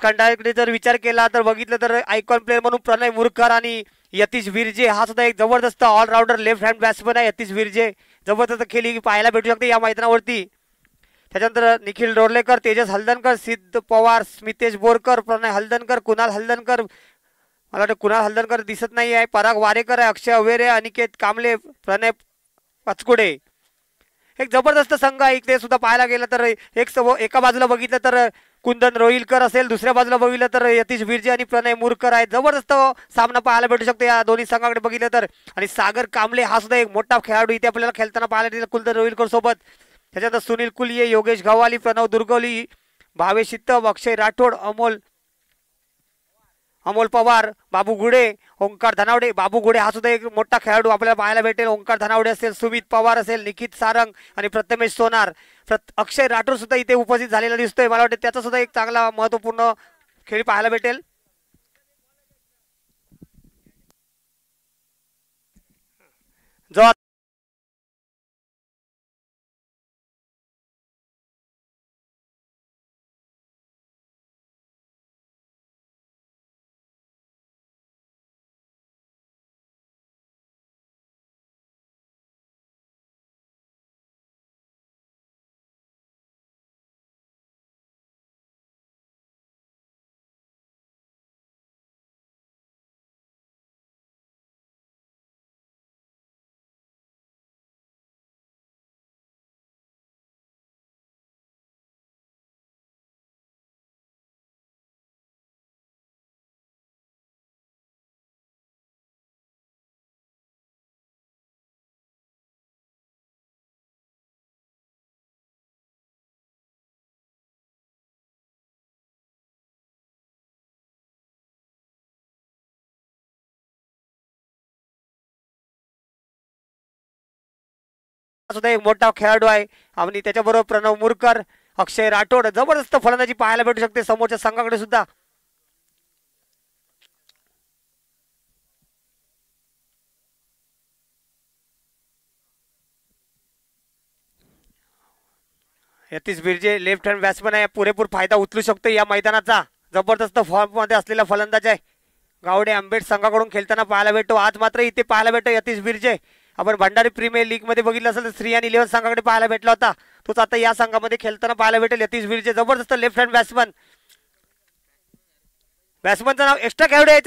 खंडाकडे जर विचार केला तर बघितलं तर आयकॉन प्लेअर म्हणून प्रणय मुरकर आणि यतीश विरजे हा सुद्धा एक जबरदस्त ऑलराऊंडर लेफ्ट हँड बॅट्समन आहे. यतीश विरजे जबरदस्त खेळी पाहायला भेटू शकते या मैदानावरती. त्याच्यानंतर निखिल डोर्लेकर, तेजस हलदनकर, सिद्ध पवार, स्मितेश बोरकर, प्रणय हलदनकर, कुणाल हलदनकर, मला वाटतं कुणाल हलदनकर दिसत नाही आहे, पराग वारेकर आहे, अक्षय अवेरे, अनिकेत कांबळे, प्रणय पचकुडे. एक जबरदस्त संघ आहे इकडे सुद्धा पाहायला गेलं तर. एका बाजूला बघितलं तर कुंदन रोहिलकर असेल, दुसऱ्या बाजूला बघितलं तर यतीश विरजे आणि प्रणय मुरकर आहे. जबरदस्त सामना पाहायला भेटू शकतो या दोन्ही संघाकडे बघितलं तर. आणि सागर कांबळे हा सुद्धा एक मोठा खेळाडू इथे आपल्याला खेळताना पाहायला भेटेल कुंदन रोहिलकर सोबत. त्याच्यानंतर सुनील कुलिये, योगेश गव्हाली, प्रणव दुर्गवली, भावेश शित्तम, अक्षय राठोड, अमोल पवार, बाबू गुडे, ओंकार धनावडे. बाबू गुडे हा सुद्धा एक मोठा खेळाडू आपल्याला पाहायला भेटेल. ओंकार धनावडे असेल, सुमित पवार असेल, निखित सारंग आणि प्रथमेश सोनार. अक्षय राठोड सुद्धा इथे उपस्थित झालेला दिसतोय. मला वाटतं त्याचा सुद्धा एक चांगला महत्वपूर्ण खेळ पाहायला भेटेल. जो सुद्धा एक मोठा खेळाडू आहे आणि त्याच्याबरोबर प्रणव मुरकर, अक्षय राठोड. जबरदस्त फलंदाजी पाहायला भेटू शकते समोरच्या संघाकडे सुद्धा. Yatish Virje left hand batsman आहे, पुरेपूर फायदा उचलू शकतो या मैदानाचा. जबरदस्त फॉर्म मध्ये असलेला फलंदाज आहे. गावडे आंबेड संघाकडून खेळताना पाहायला भेटतो. आज मात्र इथे पाहायला भेटतो यतीश विरजे. आपण भंडारी प्रीमियर लीग मध्ये बघितलं असेल तर श्रीयान 11 संघाकडे पाहायला भेटला होता. तोच आता या संघामध्ये खेळताना पाहायला भेटेल. यतीश विरजे जबरदस्त लेफ्ट हँड बॅट्समनचं नाव एक्स्ट्रा खेळाडू आहे.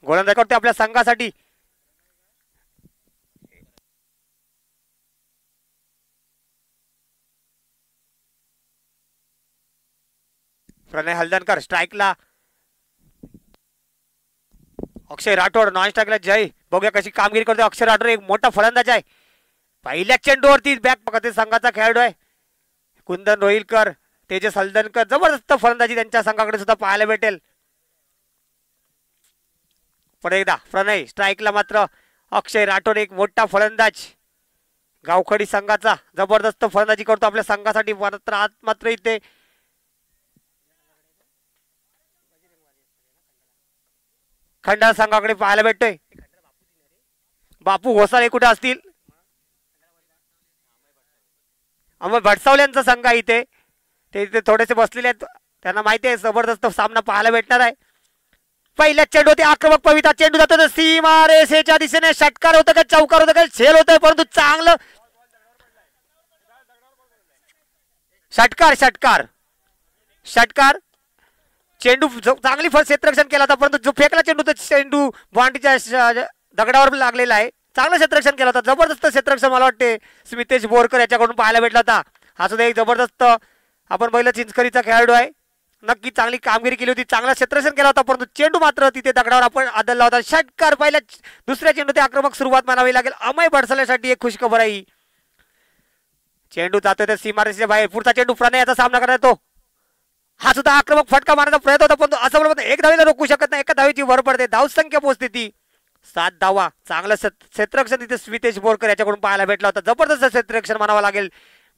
गोलंदाज करते आपल्या संघासाठी. प्रणय हलदनकर स्ट्राईकला, अक्षय राठोड नॉन स्ट्राईकला जय. बघूया कशी कामगिरी करतो अक्षय राठोड. एक मोठा फलंदाज आहे. पहिल्या चेंडूवरती बॅक पकडते संघाचा खेळाडू आहे. कुंदन रोहिलकर, तेजस हलदनकर. जबरदस्त फलंदाजी त्यांच्या संघाकडे सुद्धा पाहायला भेटेल. पण एकदा प्रणय स्ट्राईकला, मात्र अक्षय राठोड एक मोठा फलंदाज गावखडी संघाचा. जबरदस्त फलंदाजी करतो आपल्या संघासाठी. मात्र इथे खंडाळा संघाकडे पाहायला भेटतोय. बापू घोसाळे कुठे असतील? अमोल भटसावल्यांचा संघ आहे इथे. ते इथे थोडेसे बसलेले आहेत. त्यांना माहिती आहे जबरदस्त सामना पाहायला भेटणार आहे. पहिल्या चेंडू होते आक्रमक पवित्रा. चेंडू जातो सीमा रेषेच्या दिशेने. षटकार होतं का चौकार होतं का झेल होतंय, परंतु चांगलं षटकार षटकार षटकार. चेंडू चांगली क्षेत्ररक्षण केला होता, परंतु जो फेकला चेंडू तो चेंडू बाउंड्रीच्या दगडावर लागलेला आहे. चांगलं क्षेत्ररक्षण केलं होतं. जबरदस्त क्षेत्ररक्षण मला वाटते स्मितेश बोरकर याच्याकडून पाहायला भेटला होता. हा सुद्धा एक जबरदस्त आपण पहिला चिंचकरीचा खेळाडू आहे. नक्की चांगली कामगिरी केली होती. चांगला क्षेत्ररक्षण केला होता, परंतु चेंडू मात्र तिथे दगडावर आपण आदळला होता. षटकार. पहिल्या दुसऱ्या चेंडू ते आक्रमक सुरुवात मानावी लागेल. अमय भडसल्यासाठी एक खुशखबर आहे. चेंडू जातोय त्या सीमारेषेच्या बाहेर. पुढचा चेंडू प्रणयाचा सामना करणार तो. हा सुद्धा आक्रमक फटका मारण्याचा प्रयत्न होता, पण असं बोलत एक धावीला रोखू शकत नाही. एका धावीची भर पडते. धावसंख्या पोहोचते ती 7 धावा. चांगलं क्षेत्ररक्षण तिथे स्मितेश बोरकर याच्याकडून पाहायला भेटला होता. जबरदस्त क्षेत्ररक्षण म्हणावं लागेल.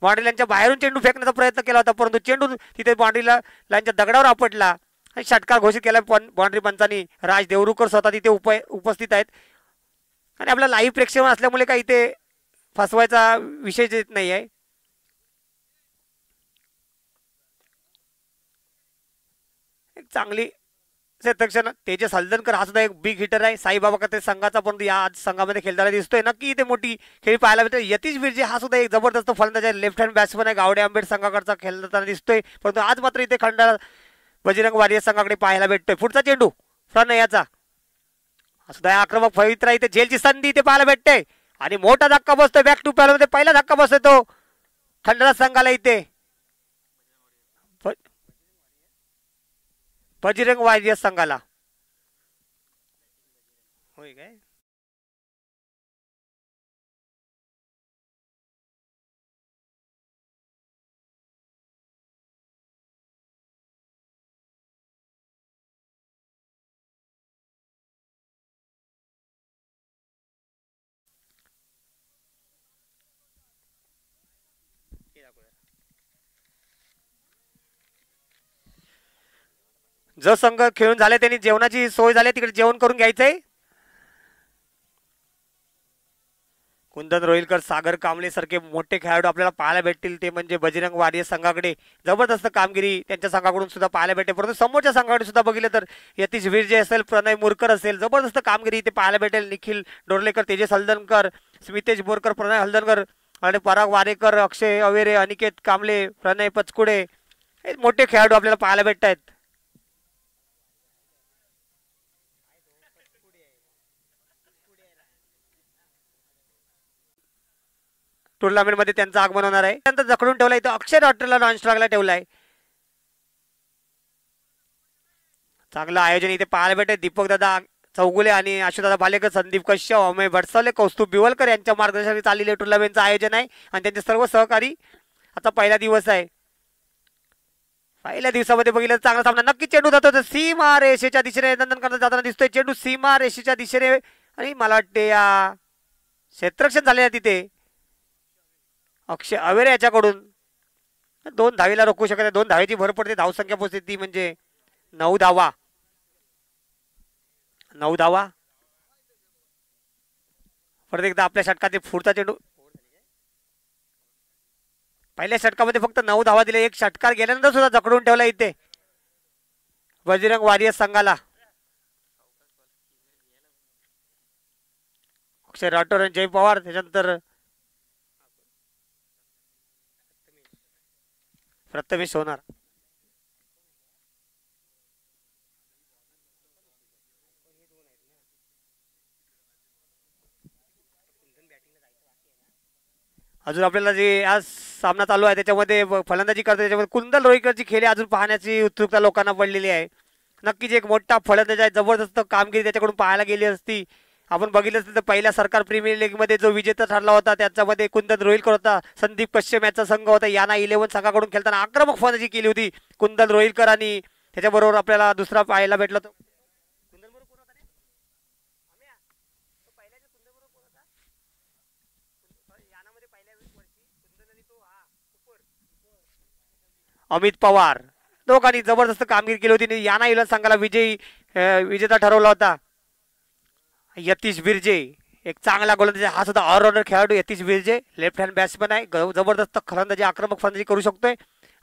बाउंड्री लाईनच्या बाहेरून चेंडू फेकण्याचा प्रयत्न केला होता, परंतु चेंडू तिथे बाउंड्री लाईनच्या दगडावर आपटला आणि षटकार घोषित केला बाउंड्री पंचांनी. राज देवरुकर स्वतः तिथे उपस्थित आहेत आणि आपला लाईव्ह प्रेक्षण असल्यामुळे काही इथे फसवायचा विषय येत नाही आहे. एक चांगली क्षेत्ररक्षण तेजस हलदनकर हा सुद्धा एक बिग हिटर आहे. साईबाबा करते संघाचा, परंतु या आज संघामध्ये खेळताना दिसतोय. नक्की इथे मोठी खेळी पाहायला भेटते. यतीश बिरजे हा सुद्धा एक जबरदस्त फलंदाज आहे. लेफ्ट हँड बॅट्समन आहे. गावडे आंबेड संघाकडचा खेळताना दिसतोय, परंतु आज मात्र इथे खंडाळा बजरंग वारियर संघाकडे पाहायला भेटतोय. पुढचा चेंडू प्रणयाचा हा सुद्धा आक्रमक पवित्रा. इथे झेलची संधी इथे पाहायला भेटते आणि मोठा धक्का बसतोय. बॅक टू पॅलमध्ये पहिला धक्का बसतोय तो खंडाळा संघाला. इथे बजरंग वारियर संघाला होय काय. जो संघ खेळून झाले त्यांनी जेवणाची सोय झाली, तिकडे जेवण करून घ्यायचंय. कुंदन रोहिलकर, सागर कांबळे सारखे मोठे खेळाडू आपल्याला पाहायला भेटतील. ते म्हणजे बजरंग वारियर संघाकडे जबरदस्त कामगिरी त्यांच्या संघाकडून सुद्धा पाहायला भेटेल. परंतु समोरच्या संघाकडे सुद्धा बघितलं तर यतीश विरजे असेल, प्रणय मुरकर असेल, जबरदस्त कामगिरी इथे पाहायला भेटेल. निखिल डोरलेकर, तेजस हलदनकर, स्मितेश बोरकर, प्रणय हलदनकर आणि पराग वारेकर, अक्षय अवेरे, अनिकेत कांबळे, प्रणय पचकुडे हे मोठे खेळाडू आपल्याला पाहायला भेटत आहेत. टुर्नामेंट मध्ये त्यांचं आगमन होणार आहे. त्यानंतर जखडून ठेवलाय तो अक्षय रॉटरला नॉन स्ट्राईकला ठेवलाय. चांगलं आयोजन इथे पाहायला भेटेल. दीपक दादा चौगुले आणि आशुदादा भालेकर, संदीप कश्यप, अमय भटसाले, कौस्तुभ बिवलकर यांच्या मार्गदर्शनाखाली चाललेले टुर्नामेंटचं आयोजन आहे आणि त्यांचे सर्व सहकारी. आता पहिला दिवस आहे. पहिल्या दिवसामध्ये बघितलं चांगला सामना. नक्की चेंडू जातो सीमा रेषेच्या दिशेने नंदनकरला जाताना दिसतोय. चेंडू सीमा रेषेच्या दिशेने आणि मला वाटते या क्षेत्ररक्षण झाले तिथे अक्षय अवेरे याच्याकडून 2 धावीला रोखू शकत नाही. 2 धावेची भर पडते. धावसंख्या पोहोचते ती म्हणजे 9 धावा. 9 धावा. परत एकदा आपल्या षटकाचे पुढचा चेंडू. पहिल्या षटकामध्ये फक्त 9 धावा दिले. एक षटकार गेल्यानंतर सुद्धा जखडून ठेवला इथे बजरंग वारियर संघाला. अक्षय राठोड आणि जय पवार, त्याच्यानंतर प्रथमेश होणार. अजून आपल्याला जे आज सामना चालू आहे त्याच्यामध्ये फलंदाजी करतो त्याच्यामध्ये कुंदन रोहिलकरची खेळी अजून पाहण्याची उत्सुकता लोकांना पडलेली आहे. नक्कीच एक मोठा फलंदाज आहे. जबरदस्त कामगिरी त्याच्याकडून पाहायला गेली असती. आपण बघितलं असेल तर पहिल्या सरकार प्रीमियर लीग मध्ये जो विजेता ठरला होता त्याच्यामध्ये कुंदन रोहिलकर होता. संदीप कश्यप याचा संघ होता. याना 11 संघाकडून खेळताना आक्रमक फलंदाजी केली होती कुंदन रोहिलकर आणि त्याच्याबरोबर आपल्याला दुसरा पाहायला भेटला तो अमित पवार. दोघांनी जबरदस्त कामगिरी केली होती. याना 11 संघाला विजेता ठरवला होता. यतीश बिरजे एक चांगला गोलंदाज. हा सुद्धा ऑलराऊंडर खेळाडू Yatish Birje. Left hand batsman आहे. जबरदस्त फलंदाजी, आक्रमक फलंदाजी करू शकतोय.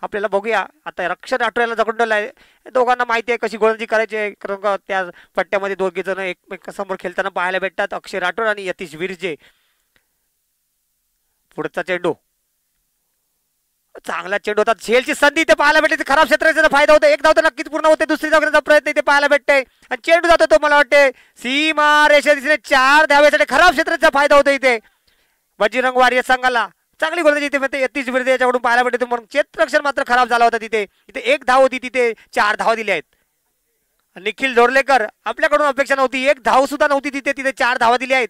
आपल्याला बघूया आता रक्षण आठवड्याला जखडून आहे. दोघांना माहिती आहे कशी गोलंदाजी करायची आहे, कारण का त्या पट्ट्यामध्ये दोघे जण एकमेकांसमोर खेळताना पाहायला भेटतात. अक्षय राठोड आणि यतीश बिरजे. पुढचा चेंडू चांगला चेंडू होता. झेलची संधी इथे पाहायला भेटते. खराब क्षेत्राचा फायदा होतो. एक धाव तर नक्कीच पूर्ण होते. दुसरी धाव घेण्याचा प्रयत्न इथे पाहायला भेटते आणि चेंडू जातो तो मला वाटते सीमा रेषा दिसणे 4 धावेसाठी. खराब क्षेत्राचा फायदा होतो इथे बजरंग वारियर संघाला. चांगली गोलंदाजी इथे यतीश बिरजे याच्याकडून पाहायला भेटते. म्हणून क्षेत्ररक्षण मात्र खराब झाला होता तिथे. इथे 1 धाव होती, तिथे 4 धावा दिल्या आहेत. निखिल डोरलेकर आपल्याकडून अपेक्षा नव्हती. 1 धाव सुद्धा नव्हती तिथे, तिथे 4 धावा दिल्या आहेत.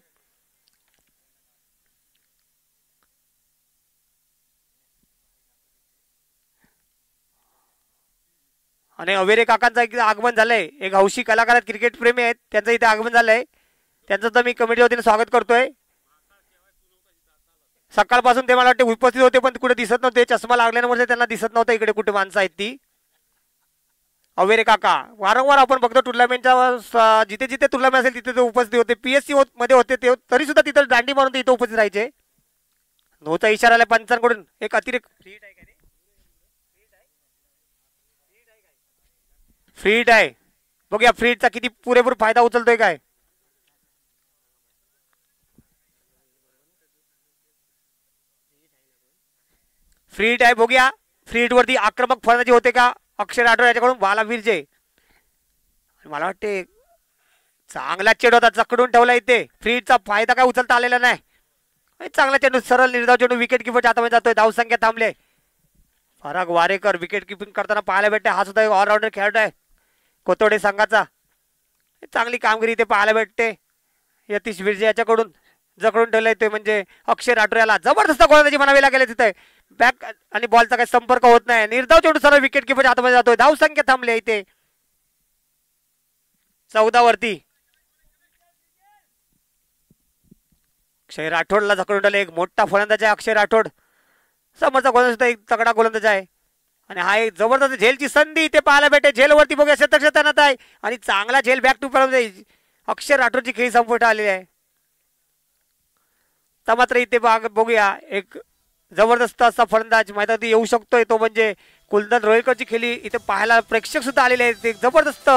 आणि अवेरे काकांचं एक आगमन झालंय, एक हौशी कलाकार आहेत, क्रिकेट प्रेमी आहेत, त्यांचं इथे आगमन झालंय. त्यांचं तर मी कमिटी वतीने स्वागत करतोय. सकाळपासून ते मला वाटते उपस्थित होते पण कुठे दिसत नव्हते, चष्मा लागल्यामुळे त्यांना दिसत नव्हतं इकडे कुठे माणसं आहेत ती. अवेरे काका वारंवार आपण बघतो टुर्नामेंटच्या जिथे जिथे टुर्नामेंट असेल तिथे ते उपस्थित होते. PSC मध्ये होते ते तरी सुद्धा तिथे दांडी मारून ते इथे उपस्थित राहायचे. नोचा इशारा आला पंचांकडून, एक अतिरिक्त फ्रीट आहे. बघूया फ्रीटचा किती पुरेपूर फायदा उचलतोय काय. फ्रीट आहे, बघूया फ्रीट वरती आक्रमक फलंदाजी होते का अक्षय राठोड याच्याकडून. बालावीर जे मला वाटते चांगला चेंडू होता, जकडून ठेवला इथे. फ्रीटचा फायदा काय उचलता आलेला नाही. चांगला चेंडू, सरळ निर्धाव चेंडू विकेट किपरच्या हातामध्ये जातोय. धावसंख्या थांबले. फराग वारेकर विकेट किपिंग करताना पाहायला भेटते. हा सुद्धा एक ऑलराऊंडर खेळाडू आहे कोतोडे संघाचा. चांगली कामगिरी इथे पाहायला भेटते यतीश विरजे याच्याकडून. जकडून ठेवलंय ते म्हणजे अक्षय राठोड याला. जबरदस्त गोलंदाजी म्हणावी लागेल तिथे. बॅक आणि बॉलचा काही संपर्क होत नाही. निर्धाव चेंडू सरळ विकेट किपरच्या हातामध्ये जातोय. धावसंख्या थांबली इथे 14 वरती. अक्षय राठोडला जकडून ठेवले. एक मोठा फलंदाज आहे अक्षय राठोड. समोरचा गोलंदाज सुद्धा एक तगडा गोलंदाज आहे. आणि हा एक जबरदस्त झेलची संधी इथे पाहायला भेटे. झेलवरती बघूया शतक शतनात आहे आणि चांगला झेल बॅक टू अक्षय राठोडची खेळी संपुष्ट आलेली आहे. तर मात्र इथे बघूया एक जबरदस्त असा फलंदाज मैदानात येऊ शकतोय, तो म्हणजे कुलदन रोहिलकरची खेळी इथे पाहायला प्रेक्षक सुद्धा आलेले आहेत. एक जबरदस्त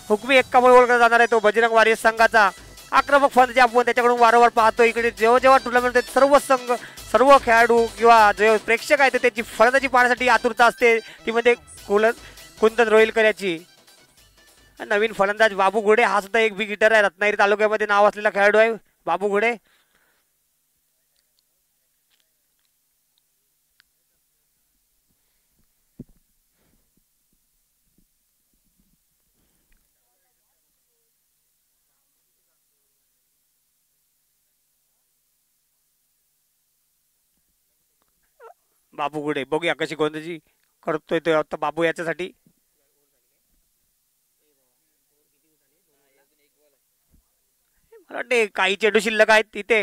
हुकमी एक्कामुळे ओळखला जाणार आहे तो बजरंग वारियर संघाचा आक्रमक फलंदाजी आपण त्याच्याकडून वारंवार पाहतो. इकडे जेव्हा जेव्हा टुर्नामेंट सर्व संघ सर्व खेळाडू किंवा जे प्रेक्षक आहेत त्यांची फलंदाजी पाहण्यासाठी आतुरता असते ती म्हणजे कुंदन रोहिलकर याची. नवीन फलंदाज बाबू घोडे हा सुद्धा एक बिग हिटर आहे. रत्नागिरी तालुक्यामध्ये नाव असलेला खेळाडू आहे बाबू घोडे. बाबू घोडे बघूया कशी गोलंदाजी करतोय तो आता बाबू याच्यासाठी. मला वाटते काही चेंडू शिल्लक आहेत तिथे.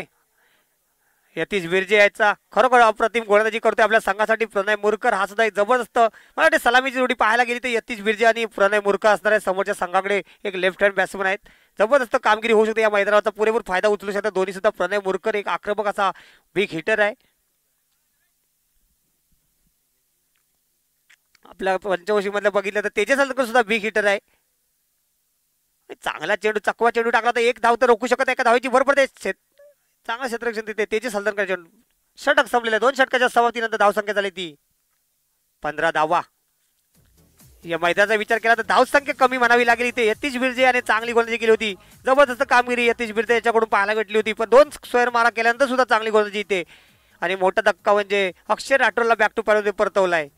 यतीश विरजे याचा खरोखर अप्रतिम गोलंदाजी करतोय आपल्या संघासाठी. प्रणय मुरकर हा सुद्धा एक जबरदस्त मला वाटते सलामीची जोडी पाहायला गेली तर यतीश विरजे आणि प्रणय मुरकर असणार आहे. समोरच्या संघाकडे एक लेफ्ट हँड बॅट्समन आहेत. जबरदस्त कामगिरी होऊ शकते या मैदानाचा पुरेपूर फायदा उचलू शकतात दोन्ही सुद्धा. प्रणय मुरकर एक आक्रमक असा बिग हिटर आहे. आपल्या पंचवर्षी मधलं बघितलं तर तेजस हलकर सुद्धा बिग हिटर आहे. चांगला चेंडू चकवा चेंडू टाकला तर एक धाव तर रोखू शकत एका धावेची भर पडते. चांगलं क्षेत्ररक्षण तिथे तेजस हलदरकर चेंडू. षटक संपलेलं 2 षटकाच्या समाप्तीनंतर धावसंख्या झाली ती 15 धावा. या मैदानाचा विचार केला तर धावसंख्या कमी म्हणावी लागेल इथे. यतीश बिर्जे याने चांगली गोलंदाजी केली होती. जबरदस्त कामगिरी यतीश बिर्जे याच्याकडून पाहायला भेटली होती. पण 2 स्क्वेअर मारा केल्यानंतर सुद्धा चांगली गोलंदाजी इथे. आणि मोठा धक्का म्हणजे अक्षय राठोडला बॅक टू परतवलाय.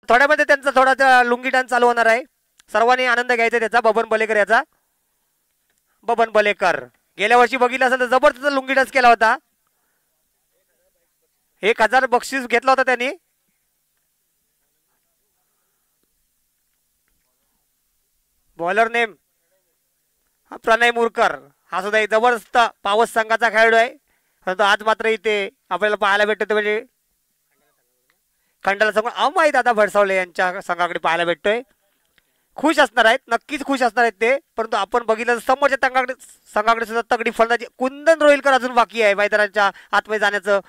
थोड्यामध्ये त्यांचा थोडा लुंगी डान्स चालू होणार आहे. सर्वांनी आनंद घ्यायचा त्याचा. बबन बलेकर याचा. बबन बलेकर गेल्या वर्षी बघितलं असेल तर जबरदस्त लुंगी डान्स केला होता. 1000 बक्षीस घेतला होता त्यांनी. बॉलर नेम प्रणय मुरकर हा सुद्धा एक जबरदस्त पावस संघाचा खेळाडू आहे. परंतु आज मात्र इथे आपल्याला पाहायला भेटत म्हणजे खंडाला संघ अमय दादा भडसावले यांच्या संघाकडे पाहायला भेटतोय. खुश असणार आहेत, नक्कीच खुश असणार आहेत ते. परंतु आपण बघितलं समोरच्या संघाकडे सुद्धा तगडी फलंदाजी. कुंदन रोहिलकर अजून बाकी आहे मैदानाच्या आतमध्ये जाण्याचं.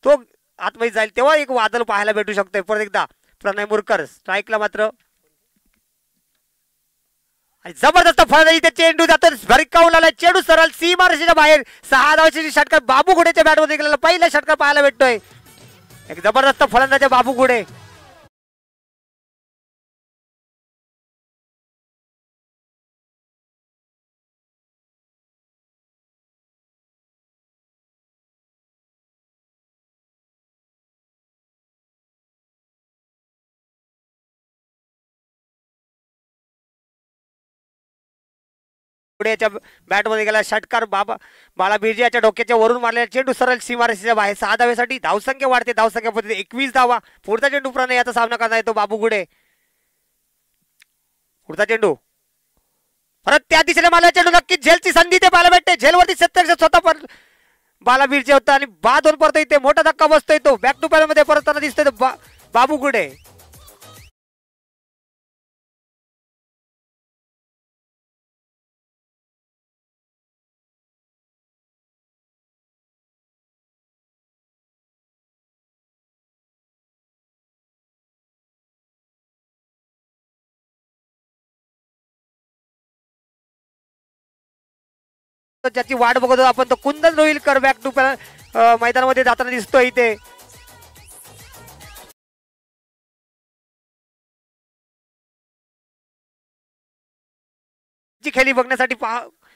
तो आतमध्ये जाईल तेव्हा एक वादळ पाहायला भेटू शकतोय. परत एकदा प्रणय मुरकर स्ट्राईकला मात्र. जबरदस्त फलंदाजी, ते चेंडू जातो भरकावला, चेंडू सरळ सीमारेषेच्या बाहेर. 6 धावांची षटकार बाबू घोडेच्या बॅटमध्ये गेलेला पहिला षटकार पाहायला भेटतोय. एक जबरदस्त फलंदाज बाबू घोडे. पुढेच्या बॅटमध्ये गेला षटकार. बाला बिर्जे याच्या डोक्याच्या वरून मारलेला चेंडू सरळ सीमारेषेच्या बाहेर. 6 धावेसाठी धावसंख्या वाढते. धावसंख्या पद्धती 21 धावा. पुढचा चेंडू प्रणय याचा सामना करता येतो बाबू गुडे. पुढचा चेंडू परत त्या दिशेने मारला चेंडू. नक्कीच झेलची संधी ते पाहायला भेटते. झेलवरती प्रत्यक्ष स्वतः पण बाला बिर्जे होता आणि बाद होऊन परत इथे मोठा धक्का बसतोय. तो बॅक टू मध्ये परत दिसतोय बाबू गुडे. ज्याची वाट बघतो आपण तो कुंदन रोहिलकर बॅक टू मैदानामध्ये जाताना दिसतोय इथे. खेळी बघण्यासाठी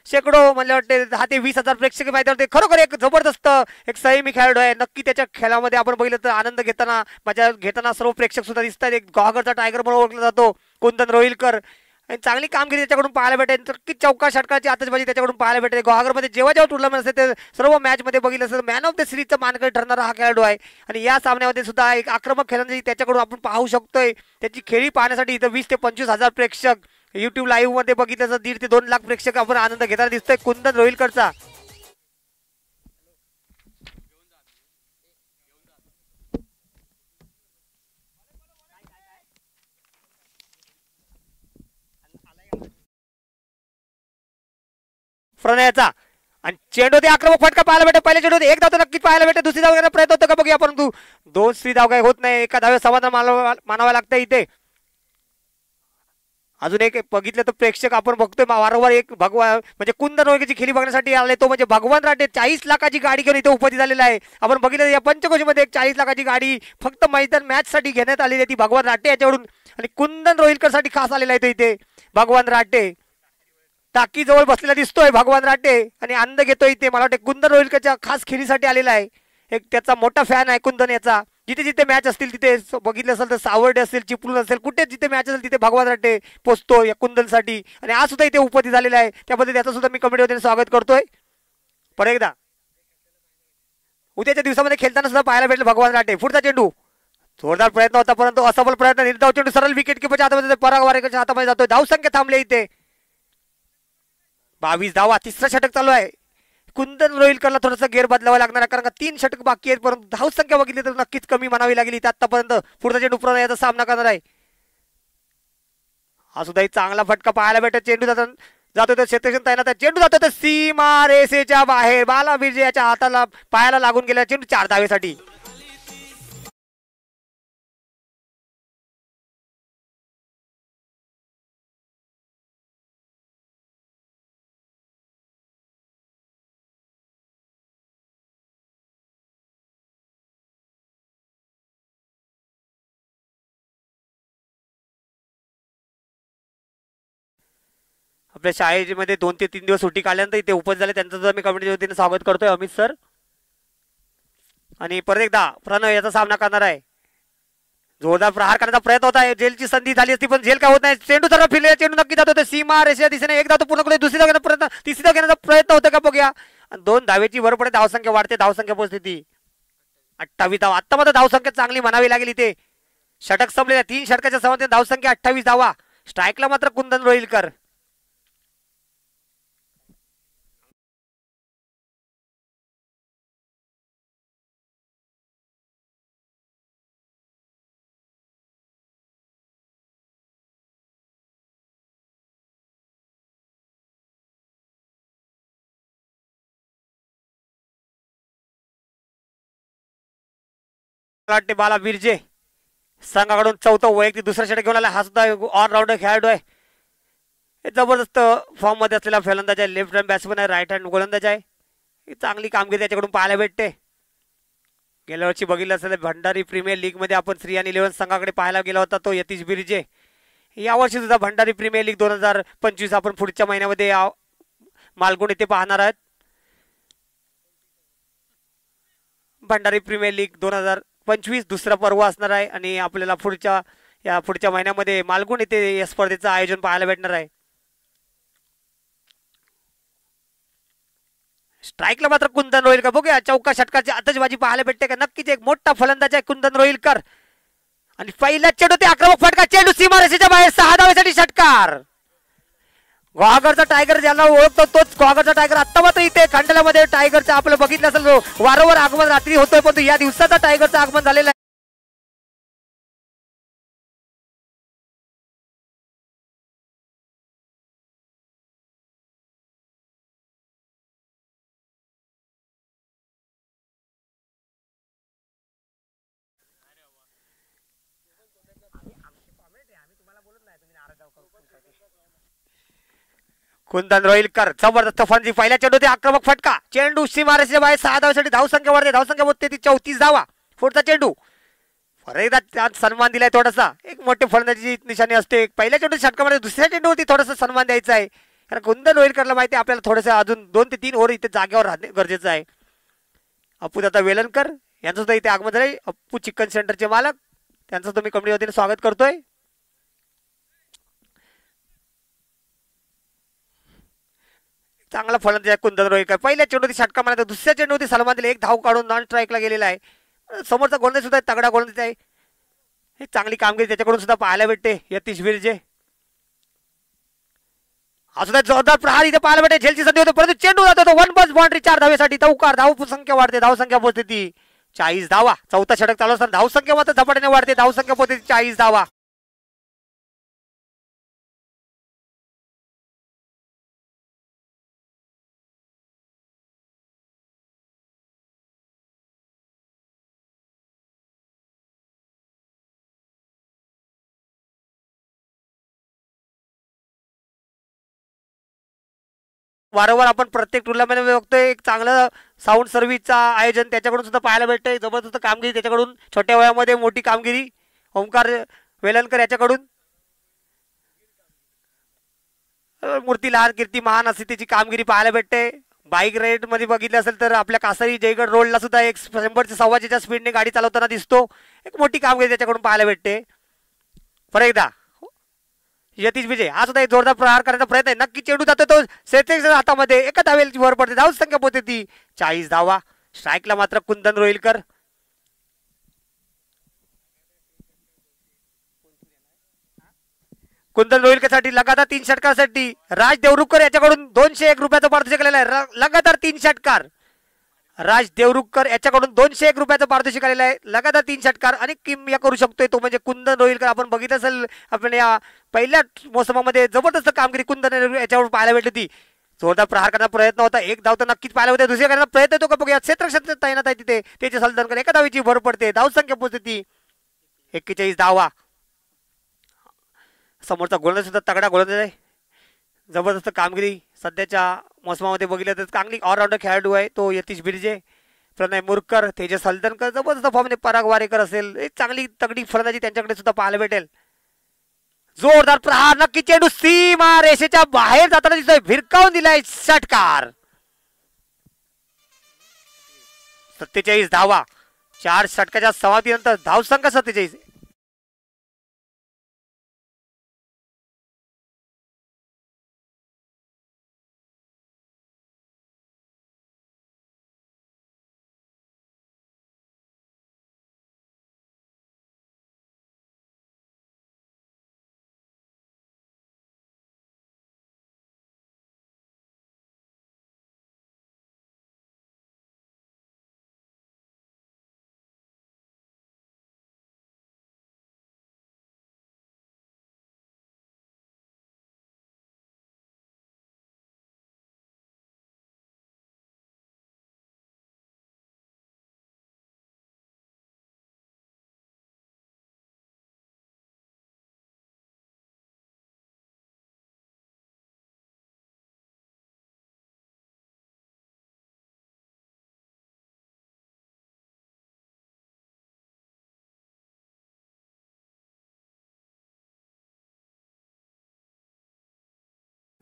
शेकडो म्हणले वाटते 10 ते 20,000 प्रेक्षक मैदानावर. खरोखर एक जबरदस्त एक संयमी खेळाडू आहे. नक्की त्याच्या खेळामध्ये आपण बघितलं तर आनंद घेताना मजा घेताना सर्व प्रेक्षक सुद्धा दिसतात. एक गुहागरचा टायगर म्हणून ओळखला जातो कुंदन रोहिलकर. चांगली कामगिरी त्याच्याकडून पाहायला भेटेल. नक्की चौका षटकाची आतषबाजी त्याच्याकडून पाहायला भेटेल. गुहागरमध्ये जेव्हा जेव्हा टुर्नामेंट असते ते सर्व मॅच मध्ये बघितलं असेल मॅन ऑफ द सिरीजचा मानकरी ठरणारा हा खेळाडू आहे. आणि या सामन्यामध्ये सुद्धा एक आक्रमक खेळण्याची त्याच्याकडून आपण पाहू शकतोय. त्याची खेळी पाहण्यासाठी इथं 20 ते 25,000 प्रेक्षक युट्यूब लाईव्ह मध्ये बघितलं तर 1.5 ते 2 लाख प्रेक्षक आपण आनंद घेताना दिसतोय कुंदन रोहिलकरचा. प्रणयाचा आणि चेंडू ते आक्रमक फटका पाहायला भेटे. पहिल्या चेंडू एक धाव नक्कीच पाहायला भेटे. दुसरी धाव घेण्याचा प्रयत्न होतो का बघूया परंतु 2 धाव काही होत नाही. एका धावे समाधान मानावं लागतं इथे. अजून एक बघितलं तर प्रेक्षक आपण बघतोय वारंवार एक भगवान म्हणजे कुंदन रोहिलकरची खेळी बघण्यासाठी आले. तो म्हणजे भगवान राठे 40 लाखाची गाडी घेऊन इथे उपस्थित झालेला आहे. आपण बघितलं या पंचकोशीमध्ये एक 40 लाखाची गाडी फक्त मैदान मॅच साठी घेण्यात आलेली आहे. ती भगवान राठे याच्याकडून आणि कुंदन रोहिलकर साठी खास आलेला आहे. तो इथे भगवान राठे टाकी जवळ बसलेला दिसतोय भगवान राठे आणि आनंद घेतोय इथे. मला वाटतं कुंदन रोहिलकरच्या खास खेळीसाठी आलेला आहे. एक त्याचा मोठा फॅन आहे कुंदन याचा. जिथे जिथे मॅच असतील तिथे बघितलं असेल तर सावर्डे असेल चिपळूण असेल कुठे जिथे मॅच असेल तिथे भगवान राठे पोचतो या कुंदनसाठी. आणि आज सुद्धा इथे उपस्थित झालेला आहे. त्याबद्दल त्याचं सुद्धा मी कमेंटमध्ये स्वागत करतोय. परत एकदा उद्याच्या दिवसामध्ये खेळताना सुद्धा पाहायला भेटलं भगवान राठे. पुढचा चेंडू जोरदार प्रयत्न होता परंतु असफल प्रयत्न. निर्धाव चेंडू सरळ विकेट किपरच्या हातामध्ये पराग वारेकरच्या हातामध्ये जातोय. धावसंख्या थांबले इथे 22 धावा. तिसरा षटक चालू आहे. कुंदन रोहिलकरला थोडंसं गेअर बदलावं लागणार आहे कारण का 3 षटक बाकी आहेत. परंतु धावसंख्या बघितली तर नक्कीच कमी म्हणावी लागली आतापर्यंत. पुढचा चेंडू प्रणयाचा सामना करणार आहे. हा सुद्धा एक चांगला फटका पाहायला भेटत. चेंडू जातो तर क्षेत्रक्षण तैनात आहे. चेंडू जातो तर सीमा रेषेच्या बाहेर. बाला बिर्जे याच्या हाताला पायाला लागून गेला चेंडू 4 धावेसाठी. आपल्या शाळेमध्ये 2 ते 3 दिवस सुट्टी काढल्यानंतर इथे उपस्थित झाले त्यांचं सुद्धा मी कमिटीच्या वतीने स्वागत करतोय अमित सर. आणि परत एकदा प्रणय याचा सामना करणार आहे. जोरदार प्रहार करण्याचा प्रयत्न होता आहे. जेलची संधी झाली असती पण जेल काय होत नाही. चेंडू सर्व फिरले. चेंडू नक्की जातो ते सीमा रेषेच्या दिशेने. एक धाव पूर्ण करून दुसरी धाव घेण्याचा प्रयत्न तिसरी धाव घेण्याचा प्रयत्न होतो का बघूया. 2 धावेची भर पडते. धावसंख्या वाढते. धावसंख्या परिस्थिती 28 धाव. आता मात्र धावसंख्या चांगली म्हणावी लागेल इथे. षटक संपलेल्या 3 षटकाच्या समाप्तीत धावसंख्या 28 धावा. स्ट्राईकला मात्र कुंदन रोहिलकर. वाटते बाला बिरजे संघाकडून चौथं वैयक्तिक दुसरा षटक घेऊन आला. हा सुद्धा ऑलराऊंडर खेळाडू आहे. जबरदस्त फॉर्म मध्ये असलेला फलंदाज आहे. लेफ्ट हँड बॅट्समन आहे. राईट हँड गोलंदाज आहे. चांगली कामगिरी त्याच्याकडून पाहायला भेटते. गेल्या वर्षी बघितलं असेल भंडारी प्रीमियर लीग मध्ये आपण श्रीयान 11 संघाकडे पाहायला गेला होता तो यतीश बिरजे. यावर्षी सुद्धा भंडारी प्रीमियर लीग 2025 आपण पुढच्या महिन्यामध्ये मालगुण येथे पाहणार आहोत. भंडारी प्रीमियर लीग 2025 दुसरा पर्व असणार आहे आणि आपल्याला पुढच्या महिन्यामध्ये मालगुण येथे या स्पर्धेचं आयोजन पाहायला भेटणार आहे. स्ट्राईकला मात्र कुंदन रोहिलकर. बघूया चौका षटकाची आतषबाजी पाहायला भेटते का. नक्कीच एक मोठा फलंदाज आहे कुंदन रोहिलकर. आणि पहिला चेंडू ते आक्रमक फटका. चेंडू सीमारेषेच्या बाहेर 6 धावेसाठी षटकार. गुहागरचा टायगर ज्याला ओळखतो तोच गुहागरचा टायगर. आता मात्र इथे खंडाल्यामध्ये टायगरचं आपलं बघितलं असेल वारंवार आगमन रात्री होतोय परंतु या दिवसाचा टायगरचं आगमन झालेलं आहे. कुंदन रोहिलकर जबरदस्त फलंदाजी. पहिल्या चेंडू ते आक्रमक फटका. चेंडू सीमारेषेच्या बाहेर 6 धावेसाठी धावसंख्या वाढते. धावसंख्या होते ती 34 धावा. पुढचा चेंडू परत एकदा सन्मान दिलाय थोडासा. एक मोठे फलंदाजीची निशाणी असते. पहिल्या चेंडू षटकामध्ये दुसऱ्या चेंडूवरती थोडासा सन्मान द्यायचा आहे. कारण कुंदन रोहिलकरला माहिती आहे आपल्याला थोडंसं अजून 2 ते 3 ओव्हर इथे जागेवर राहणे गरजेचं आहे. अप्पूदादा वेलणकर यांचं सुद्धा इथे आगमन झालंय. अप्पू चिकन सेंटरचे मालक त्यांचं सुद्धा मी कंपनी वतीने स्वागत करतोय. चांगला फलंदाज आहे कुंदन रोहिलकर. पहिल्या चेंडूवरती षटका मारला दुसऱ्या चेंडूवरती सलमान दिले. एक धाव काढून नॉन स्ट्राईकला गेलेला आहे. समोरचा गोलंदाज सुद्धा तगडा गोलंदाज आहे. हे चांगली कामगिरी त्याच्याकडून सुद्धा पाहायला भेटते. यतीश बिरजे हा सुद्धा जोरदार प्रहार इथे पाहायला भेटते. झेलची संधी होते परंतु चेंडू जातो तो 1 बस बाउंड्री 4 धावेसाठी चौकार. धाव संख्या वाढते. धावसंख्या पोहोचते ती 40 धावा. चौथा षटक चालू असताना धावसंख्या मात्र झपाट्याने वाढते. धावसंख्या पोहोचते 40 धावा. वारंवार आपण प्रत्येक टुर्नामेंटमध्ये बघतोय एक चांगलं साऊंड सर्व्हिसचा आयोजन त्याच्याकडून सुद्धा पाहायला भेटतंय. जबरदस्त कामगिरी त्याच्याकडून. छोट्या वयामध्ये मोठी कामगिरी ओंकार वेलणकर याच्याकडून. मूर्ती लहान कीर्ती महान अशी त्याची कामगिरी पाहायला भेटते. बाईक राईड मध्ये बघितलं असेल तर आपल्या कासारी जयगड रोडला सुद्धा 100-125च्या स्पीडने गाडी चालवताना दिसतो. एक मोठी कामगिरी त्याच्याकडून पाहायला भेटते. परत एकदा यतीश विजय हा सुद्धा एक जोरदार प्रहार करण्याचा प्रयत्न आहे. नक्की चेंडू जातो तो सेतेच्या हातामध्ये. एका धावेची भर पडते. धाव संख्या पोहोचते ती 40 धावा. स्ट्राईकला मात्र कुंदन रोहिलकर. कुंदन रोहिलकरसाठी लगातार 3 षटकासाठी राज देवरुखकर याच्याकडून 201 रुपयाचा पारितोषिक आलेला आहे. लगातार 3 षटकार. राज देवरुखकर याच्याकडून 201 रुपयाचा पारितोषिक आलेला आहे. लगातार 3 षटकार आणि किमया करू शकतोय तो म्हणजे कुंदन रोहिलकर. आपण बघितलं असेल आपण या पहिल्या मोसमामध्ये जबरदस्त कामगिरी कुंदन याच्यावर पाहायला भेटली ती. जोरदार प्रहार करण्याचा प्रयत्न होता. एक धाव तर नक्कीच पाहायला होते. दुसऱ्या करण्याचा प्रयत्न तो का बघूया. क्षेत्र तैनात आहे तिथे. त्याचे सलदनकर एका धावीची भर पडते. धावसंख्या पोहोचते ती 41 धावा. समोरचा गोलंदाज सुद्धा तगडा गोलंदाज आहे. जबरदस्त कामगिरी सध्याच्या मोसमामध्ये बघितलं तर चांगली ऑलराऊंडर खेळाडू आहे तो यतीश बिरजे. प्रणय मुरकर तेजस हलदनकर जबरदस्त फॉर्मने पराग वारेकर असेल. एक चांगली तगडी फलंदाजी त्यांच्याकडे सुद्धा पाहायला भेटेल. जोरदार प्रहार. नक्की चेंडू सीमा रेषेच्या बाहेर जाताना दिसतोय. भिरकावून दिलाय षटकार. 47 धावा. 4 षटकाच्या समाप्तीनंतर धावसंख्या 47.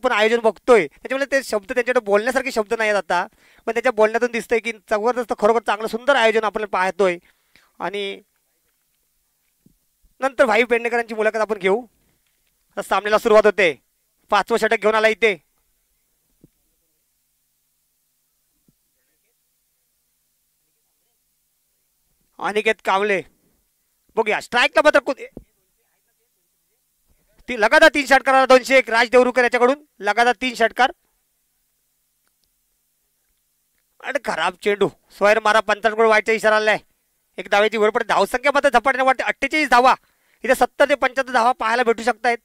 पण आयोजन बघतोय त्याच्यामुळे ते शब्द त्यांच्याकडे बोलण्यासारखे शब्द नाही आहेत आता, पण त्याच्या बोलण्यातून दिसतंय की जबरदस्त खरोखर चांगलं सुंदर आयोजन आपल्याला पाहतोय. आणि नंतर भाई पेडणेकरांची मुलाखत आपण घेऊ. सामन्याला सुरुवात होते. 5वं षटक घेऊन आला इथे अनिकेत कांबळे. बघूया स्ट्राईकला मात्र लगातार 3 षटकार. 201 राज देवरुकर याच्याकडून लगातार 3 षटकार. आणि खराब चेंडू स्वैर मारा. 55 वाईटचा इशारा आलाय. एक धावेची वर पडते. धावसंख्या मात्र झपाट्याने वाटते. 48 धावा. इथे 70 ते 75 धावा पाहायला भेटू शकतायत.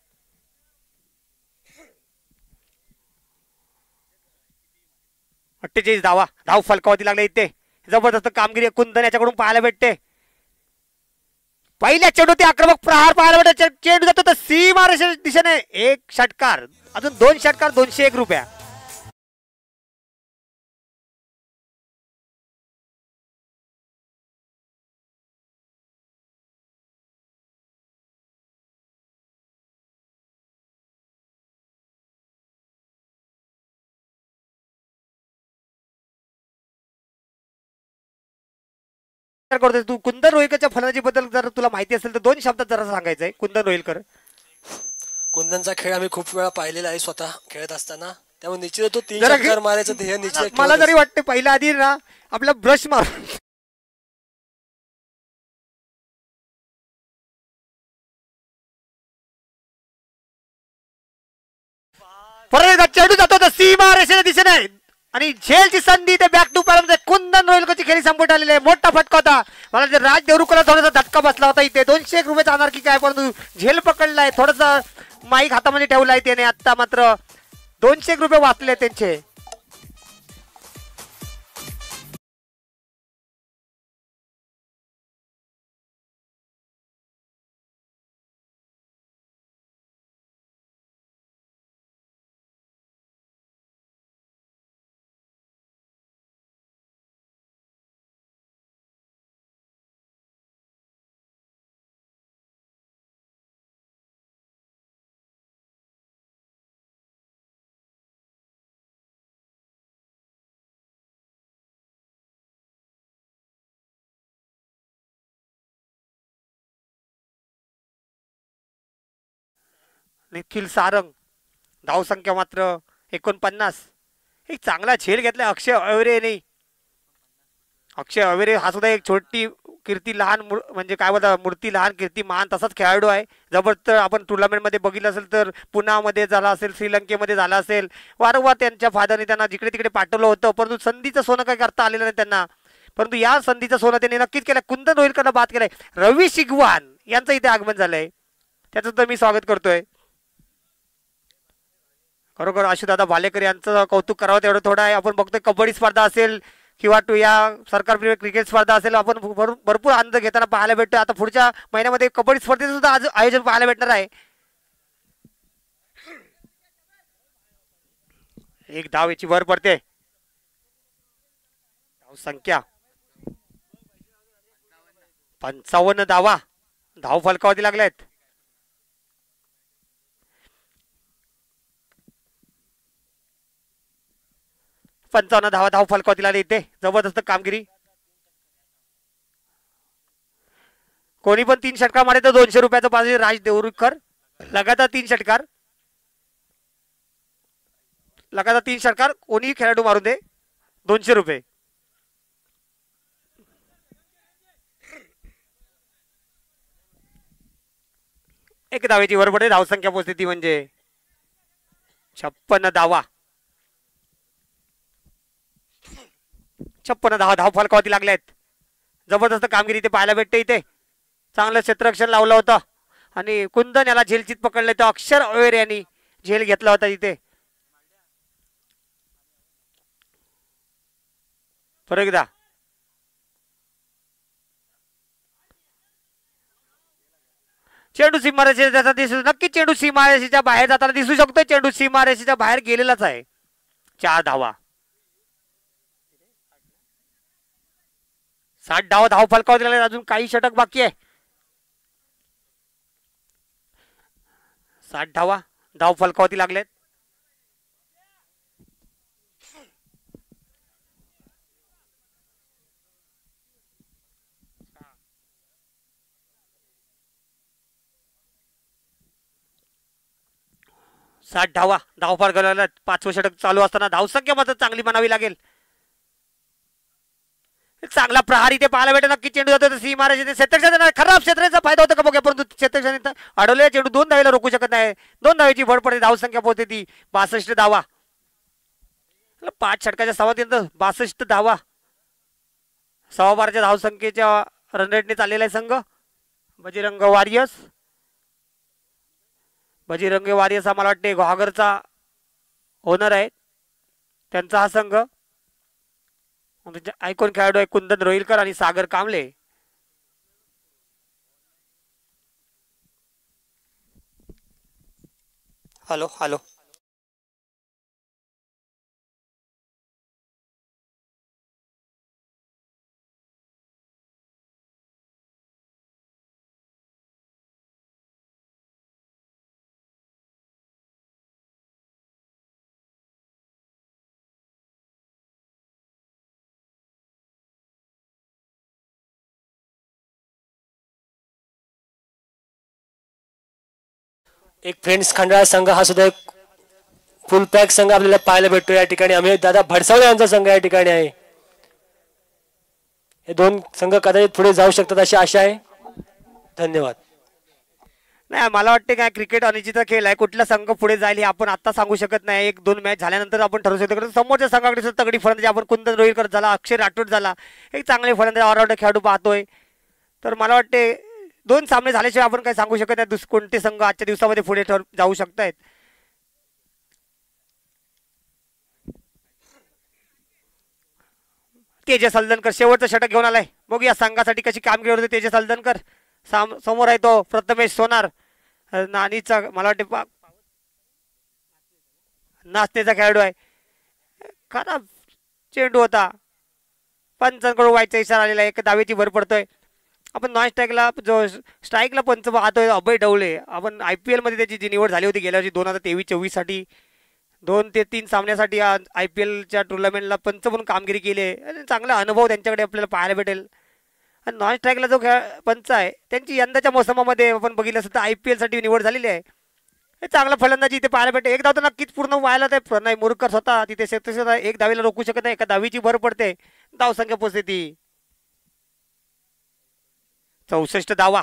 धावा धाव फलकावती लागले इथे. जबरदस्त कामगिरी कुंदन याच्याकडून पाहायला भेटते. पहिल्या चेंडू ते आक्रमक प्रहार पाहायला भेटते. चेंडू जातो तर सीमा दिशेने. 1 षटकार. अजून 2 षटकार. 201 रुपया. करतोय तू कुंदन रोहिलकरच्या फलंदाजी बद्दल जर तुला माहिती असेल तर 2 शब्दात जरा सांगायचंय. कुंदन रोहिलकर. कुंदनचा खेळ आम्ही खूप वेळा पाहिलेला आहे स्वतः खेळत असताना. त्यामुळे निश्चित तो 3 षटकार मारायचं ध्येय निश्चित. मला जरी वाटते पहिल्या आधी ना आपला ब्रश मार परत चेंडू जातो तर सीमा रेषेच्या दिशेने. आणि झेलची संधी ते बॅक टू पॅरम. कुंदन रोहिलकरची खेळी संपत आलेली आहे. मोठा फटका होता. मला राज देवरुकरला थोडासा धक्का बसला होता इथे. 201 रुपये जाणार की काय, परंतु झेल पकडलाय. थोडासा माईक हातामध्ये ठेवलाय त्याने. आता मात्र 201 रुपये वाचले त्यांचे. निखिल सारंग. धावसंख्या मात्र 49. एक चांगला झेल घेतलाय अक्षय अवेरेने. अक्षय अवेरे हा सुद्धा एक छोटी कीर्ती लहान म्हणजे काय बोलता मूर्ती लहान कीर्ती महान तसाच खेळाडू आहे. जबरदस्त आपण टुर्नामेंटमध्ये बघितलं असेल तर पुण्यामध्ये झाला असेल, श्रीलंकेमध्ये झाला असेल. वारंवार त्यांच्या फादरने त्यांना जिकडे तिकडे पाठवलं होतं, परंतु संधीचं सोनं काही करता आलेलं नाही त्यांना. परंतु या संधीचं सोनं त्यांनी नक्कीच केलं. कुंदन रोहिलकरला बाद केलाय. रवी शिगवान यांचं इथे आगमन झालंय. त्याचं तर मी स्वागत करतोय. खरोखर आशुदादा भालेकर यांचं कौतुक करावं तेवढं थोडं आहे. आपण बघतोय कबड्डी स्पर्धा असेल किंवा या सरकार क्रिकेट स्पर्धा असेल, आपण भरपूर आनंद घेताना पाहायला भेटतो. आता पुढच्या महिन्यामध्ये कबड्डी स्पर्धेचं सुद्धा आज आयोजन पाहायला भेटणार आहे. एक धाव याची वर पडते. संख्या 55 धावा. धाव फलकावती लागल्यात. 55 धावा धाव फलकावती लागली इथे. जबरदस्त कामगिरी. कोणी पण 3 षटकार मारे तर 200 रुपयाचा पाहिजे. राज देवरुकर लगातार 3 षटकार. लगातार 3 षटकार कोणीही खेळाडू मारून दे 200 रुपये. एक धावेची वर पडे. धावसंख्या पोहोचते ती म्हणजे 56 धावा. 56 धावा धाव फलकावती लागल्यात. जबरदस्त कामगिरी इथे पाहायला भेटते. इथे चांगलं क्षेत्ररक्षण लावलं होतं आणि कुंदन याला झेलचीत पकडले तर अक्षर अवेर यांनी झेल घेतला होता इथे. परत एकदा चेंडू सीमारेषेचा दिसू नक्की. चेंडू सीमारेषेच्या बाहेर जाताना दिसू शकतो. चेंडू सीमारेषेच्या बाहेर गेलेलाच आहे. 4 धावा. 60 धावा धाव फलकावती लागले. अजून काही षटक बाकी आहे. 60 धावा धाव फलकावती लागलेत. 60 धावा धावफार करायला 5वं षटक चालू असताना धावसंख्या मात्र चांगली म्हणावी लागेल. चांगला प्रहार इथे पाहायला भेटेल. नक्की चेंडू जातो सी महाराज क्षेत्रक्षाचा खराब क्षेत्राचा फायदा होता का बघा, परंतु क्षेत्रक्षाने अडवलेला चेंडू 2 धावेला रोखू शकत नाही. 2 धावेची भर पडते. धावसंख्या पोहोचते ती 62 धावा. 5 षटकाच्या सवापर्यंत 62 धावा 12.25 धावसंख्येच्या रनरेटने चाललेला आहे संघ बजरंग वॉरियर्स. बजरंग वॉरियर्स हा मला वाटते गुहागरचा ओनर आहे त्यांचा हा संघ. आयकॉन खेळाडू आहे कुंदन रोहिलकर आणि सागर कांबळे. हॅलो हॅलो एक फ्रेंड्स खंडाळा संघ हा सुद्धा एक फुल पॅक संघ आपल्याला पाहायला भेटतो या ठिकाणी. अमित दादा भडसावळे यांचा संघ या ठिकाणी आहे. हे 2 संघ कदाचित पुढे जाऊ शकतात अशी आशा आहे. धन्यवाद. नाही मला वाटते काय क्रिकेट अनिश्चित खेळ आहे. कुठला संघ पुढे जाईल हे आपण आता सांगू शकत नाही. 1-2 मॅच झाल्यानंतर आपण ठरवू शकतो. समोरच्या संघाकडे तगडी फलंदाजी आपण कुंदन रोहिलकर झाला, अक्षय राठोड झाला, एक चांगले फलंदाज ऑलराऊंडर खेळाडू पाहतोय. तर मला वाटते 2 सामने झाल्याशिवाय आपण काही सांगू शकत नाही कोणते संघ आजच्या दिवसामध्ये पुढे जाऊ शकतायत. तेजस हलदनकर शेवटचं षटक घेऊन आलाय. बघूया संघासाठी कशी कामगिरी होते तेजस हलदनकर. समोर आहे तो प्रथमेश सोनार नानीचा मला वाटते नाचण्याचा खेळाडू आहे. खराब चेंडू होता. पंचांकडून व्हायचा इशारा आलेला आहे. 1 धावेची भर पडतोय. आपण नॉन स्ट्राईकला जो स्ट्राईकला पंच पाहतोय अभय ढवळे. आपण IPL मध्ये त्याची जी निवड झाली होती गेल्या वर्षी 2023-24 साठी 2 ते 3 सामन्यासाठी IPLच्या टुर्नामेंटला पंच म्हणून कामगिरी केली आहे. चांगला अनुभव त्यांच्याकडे आपल्याला पाहायला भेटेल. आणि नॉन स्ट्राईकला जो पंच आहे त्यांची यंदाच्या मोसमामध्ये आपण बघितलं असतं तर IPL साठी निवड झालेली आहे. हे चांगला फलंदाजी इथे पाहायला भेटेल. 1 धाव तर नक्कीच पूर्ण व्हायला ते प्रणय मुरकर स्वतः तिथे 1 धावेला रोखू शकत नाही. 1 धावीची भर पडते. धावसंख्या पोचते ती 64 धावा.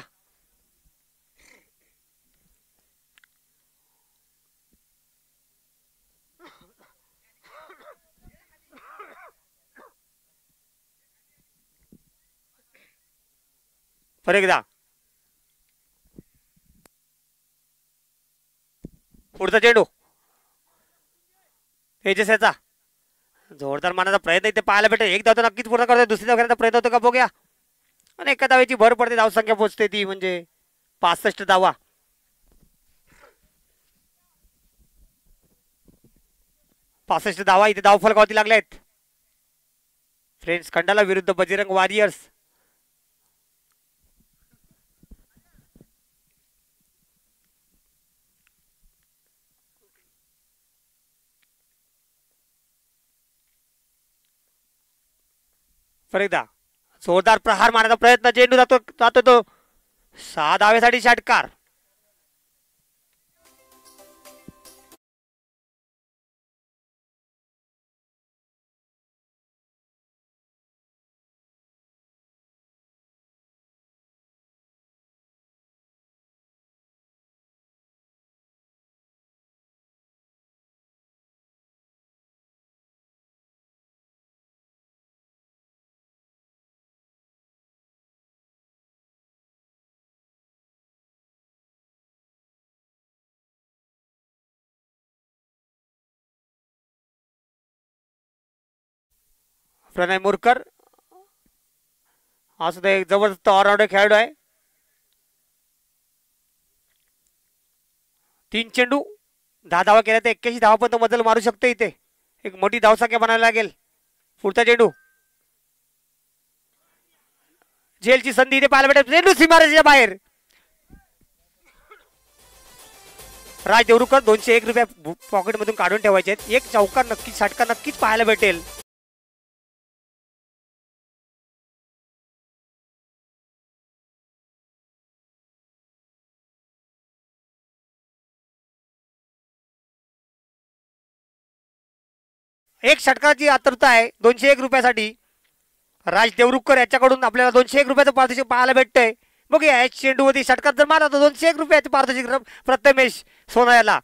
पर एकदा पुढचा चेंडू तेजस याचा जोरदार मारण्याचा प्रयत्न इथे पाहायला भेटेल. 1 धाव तर नक्कीच पूर्ण करतोय. दुसरी धाव करण्याचा प्रयत्न होतो का बघूया. आणि 1 धावेची भर पडते. धावसंख्या पोहोचते ती म्हणजे 65 धावा. 65 धावा इथे धावफलकावरती लागले आहेत. फ्रेंड्स खंडाला विरुद्ध बजरंग वॉरियर्स. पर एकदा जोरदार प्रहार मारण्याचा प्रयत्न. चेंडू जातो तो 6 धावेसाठी षटकार. प्रणय मुरकर हा सुद्धा एक जबरदस्त ऑलराऊंडर खेळाडू आहे. 3 चेंडू 10 धावा केल्या तर 81 धावापर्यंत मजल मारू शकते. इथे एक मोठी धावसंख्या बनायला लागेल. पुढचा चेंडू झेलची संधी इथे पाहायला भेटेल. चेंडू सीमारेषेच्या बाहेर. राज देवरुकर 201 रुपये पॉकेटमधून काढून ठेवायचे आहेत. एक चौकार नक्कीच षटकार नक्कीच पाहायला भेटेल. एक षटकाची आतुरता आहे 201 रुपयासाठी. राज देवरुखकर याच्याकडून आपल्याला 201 रुपयाचं पारितोषिक पाहायला भेटतंय. बघूया या चेंडूवरती षटकात जर मारला तर 201 रुपयाचे पारितोषिक प्रथमेश सोनायाला.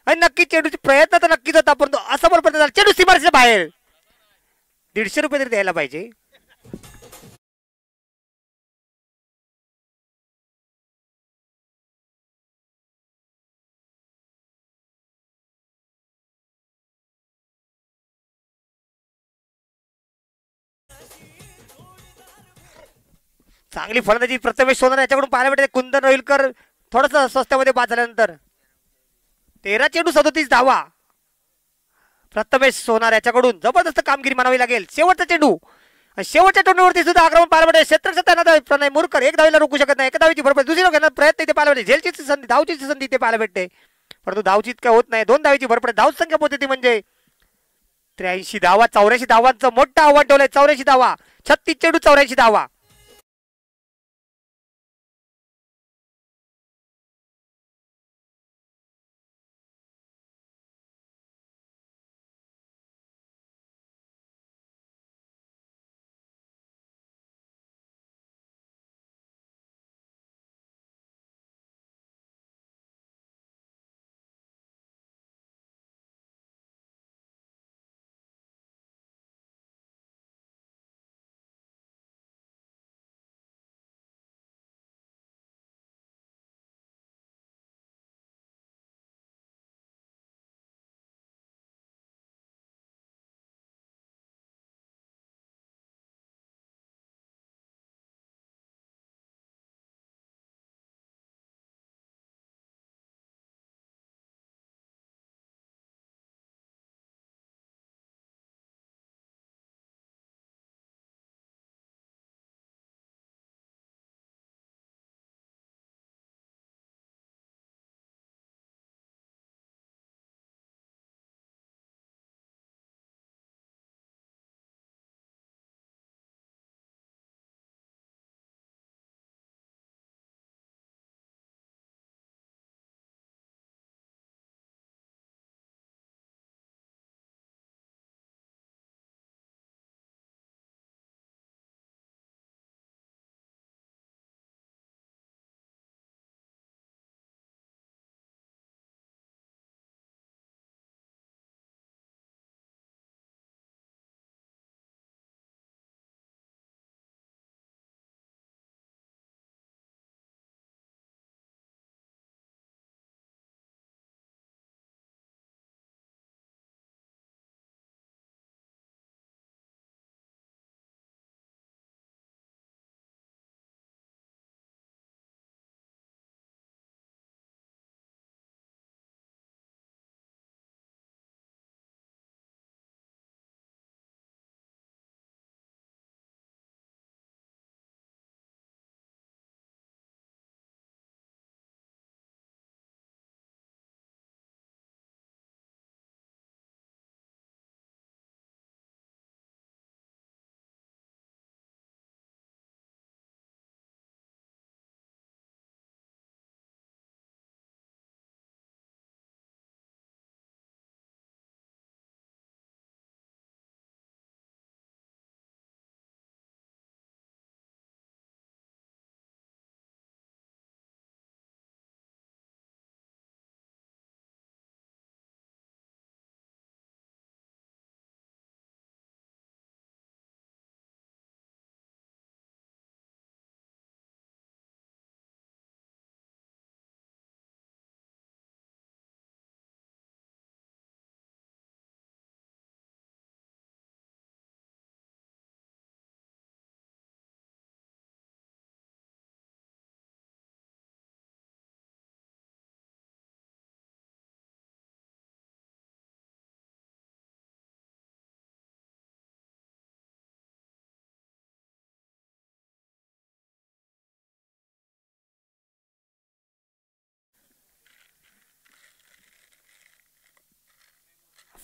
आणि नक्की चेंडूचे प्रयत्न तर नक्कीच होता, परंतु असफल प्रयत्न झाला. चेंडू सीमारेषेच्या बाहेर. 150 रुपये तरी द्यायला पाहिजे. चांगली फलंदाजी प्रथमेश सोनार याच्याकडून पाहायला भेटते. कुंदन रोहिलकर थोडस स्वस्त्यामध्ये बाद झाल्यानंतर 13 चेंडू 37 धावा. प्रथमेश सोनार याच्याकडून जबरदस्त कामगिरी म्हणावी लागेल. शेवटचा चेंडू. शेवटच्या चेंडूवरती सुद्धा आक्रमण पाहायला भेटेल. क्षेत्ररक्षक प्रणय मुरकर एक धावीला रोखू शकत नाही. एका धावीची भरपाई दुसरी घेण्याचा प्रयत्न इथे पाहायला भेटते. झेलची संधी धावची संधी इथे पाहायला भेटते, परंतु धावची काय होत नाही. 2 धावीची भरपाई. धाव संख्या पोहोचते म्हणजे 83 धावा. 84 धावांचं मोठं आव्हान ठेवलंय. 84 धावा. 36 चेंडू 84 धावा.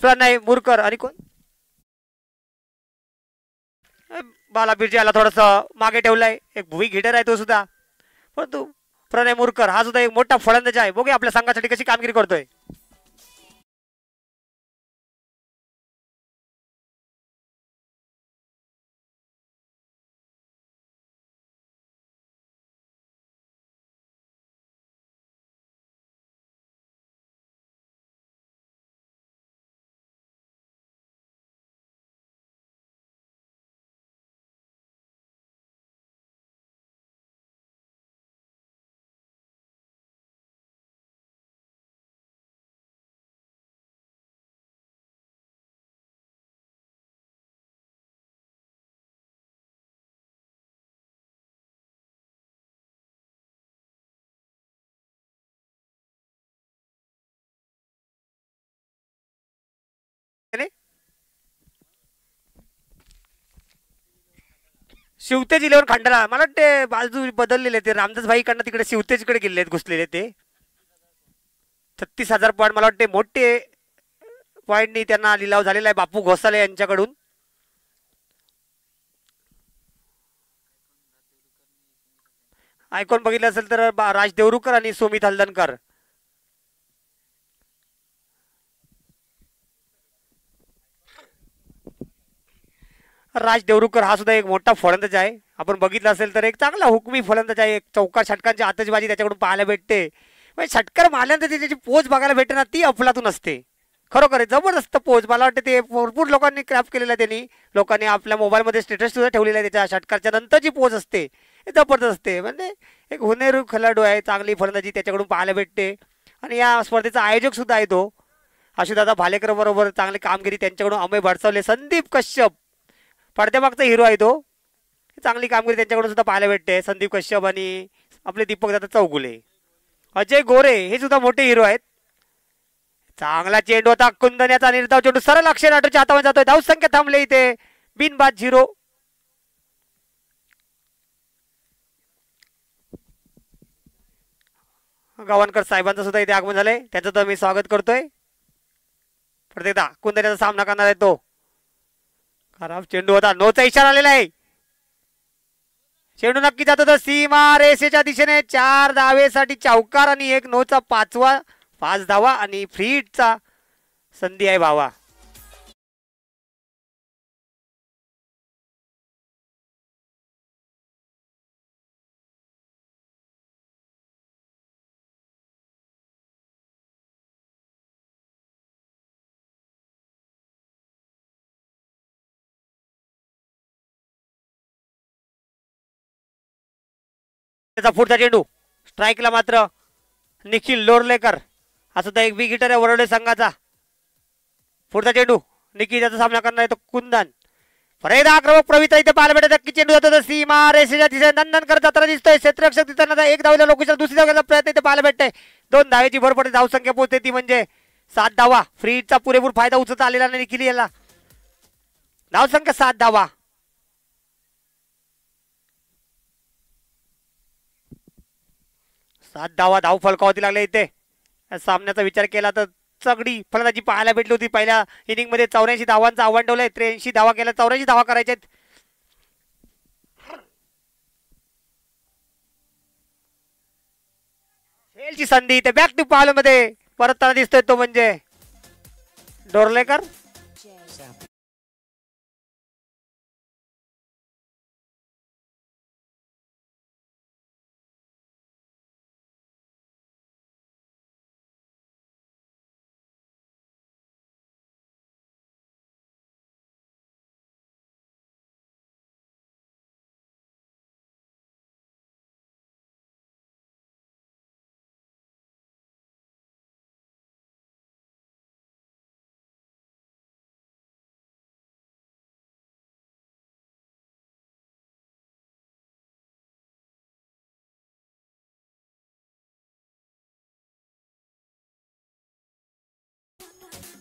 प्रणय मुरकर आणि कोण बाला बिर्जे याला थोडस मागे ठेवलंय. एक भुई हिटर आहे तो सुद्धा, परंतु प्रणय मुरकर हा सुद्धा एक मोठा फलंदाज आहे. बघूया आपल्या संघासाठी कशी कामगिरी करतोय. शिवतेज 11 खंडाला मला वाटते बाजू बदललेले ते रामदास भाईकडनं तिकडे शिवतेजकडे गेलेले आहेत घुसलेले ते 36,000 पॉईंट मला वाटते मोठे पॉईंटनी त्यांना लिलाव झालेला आहे बापू घोसाले यांच्याकडून. आयकॉन बघितलं असेल तर राज देवरुकर आणि सुमित हलदनकर. राज देवरुकर हा सुद्धा एक मोठा फलंदाज आहे. आपण बघितलं असेल तर एक चांगला हुकमी फलंदाज आहे. एक चौकार षटकांची आतषबाजी त्याच्याकडून पाहायला भेटते. म्हणजे षटकार मारल्यानंतर त्याची पोच बघायला भेटते ना ती अफलातून असते. खरोखर जबरदस्त पोच मला वाटतं ते भरपूर लोकांनी क्रॅप केलेलं आहे. त्यांनी लोकांनी आपल्या मोबाईलमध्ये स्टेटस सुद्धा ठेवलेला आहे. त्याच्या षटकारच्या नंतरची पोच असते जबरदस्त असते. म्हणजे एक हुनेरू खेळाडू आहे. चांगली फलंदाजी त्याच्याकडून पाहायला भेटते. आणि या स्पर्धेचा आयोजक सुद्धा आहे तो आशुदादा भालेकर बरोबर चांगली कामगिरी त्यांच्याकडून अमय भडसावले. संदीप कश्यप पडद्यामागचा हिरो आहे तो. चांगली कामगिरी त्यांच्याकडून सुद्धा पाहायला भेटते. संदीप कश्यप आणि आपले दीपक दादा चौगुले. अजय गोरे हे सुद्धा मोठे हिरो आहेत. चांगला चेंडू होता कुंदन्याचा निर्धाव चेंडू सरळ अक्षय राठोडच्या हातामध्ये जातोय. धावसंख्या थांबले इथे बिनबाद 0. गावणकर साहेबांचं सुद्धा इथे आगमन झालंय. त्याचं तर मी स्वागत करतोय. प्रत्येकदा कुंदन्याचा सामना करणार आहे तो. खराब चेंडू होता. नोचा इशारा आलेला आहे. चेंडू नक्की जातो तर सीमा रेषेच्या दिशेने 4 धावेसाठी चौकार आणि एक नोचा 5 धावा आणि फ्री हिटचा संधी आहे भावा. त्याचा पुढचा चेंडू स्ट्राईकला मात्र निखिल लोरलेकर हा सुद्धा एक बिग हिटर आहे वरवडे संघाचा. पुढचा चेंडू निखिल याचा सामना करणार आहे तो कुंदन. परत आक्रमक प्रवीता इथे पाहायला भेटत. नक्की चेंडू जातो सीमा रेषेच्या दिशेने नंदन करत जाताना दिसतोय. क्षेत्ररक्षक दिसताना एक धावेला लोकेशन दुसरी धावेचा प्रयत्न इथे पाहायला भेटतोय. 2 धावेची भर पडते. धावसंख्या पोहोचते ती म्हणजे 7 धावा. फ्री हिटचा पुरेपूर फायदा उचलता आलेला नाही निखिल याला. धावसंख्या 7 धावा. धाव फलकावती लागले इथे. सामन्याचा विचार केला तर सगळी फलंदाजी पाहायला भेटली होती. पहिल्या इनिंग मध्ये 84 धावांचं आव्हान ठेवलंय. 83 धावा केल्या. 84 धावा करायच्यात. खेळची संधी इथे बॅक टू पावलं मध्ये परतताना दिसतोय तो म्हणजे डोरलेकर.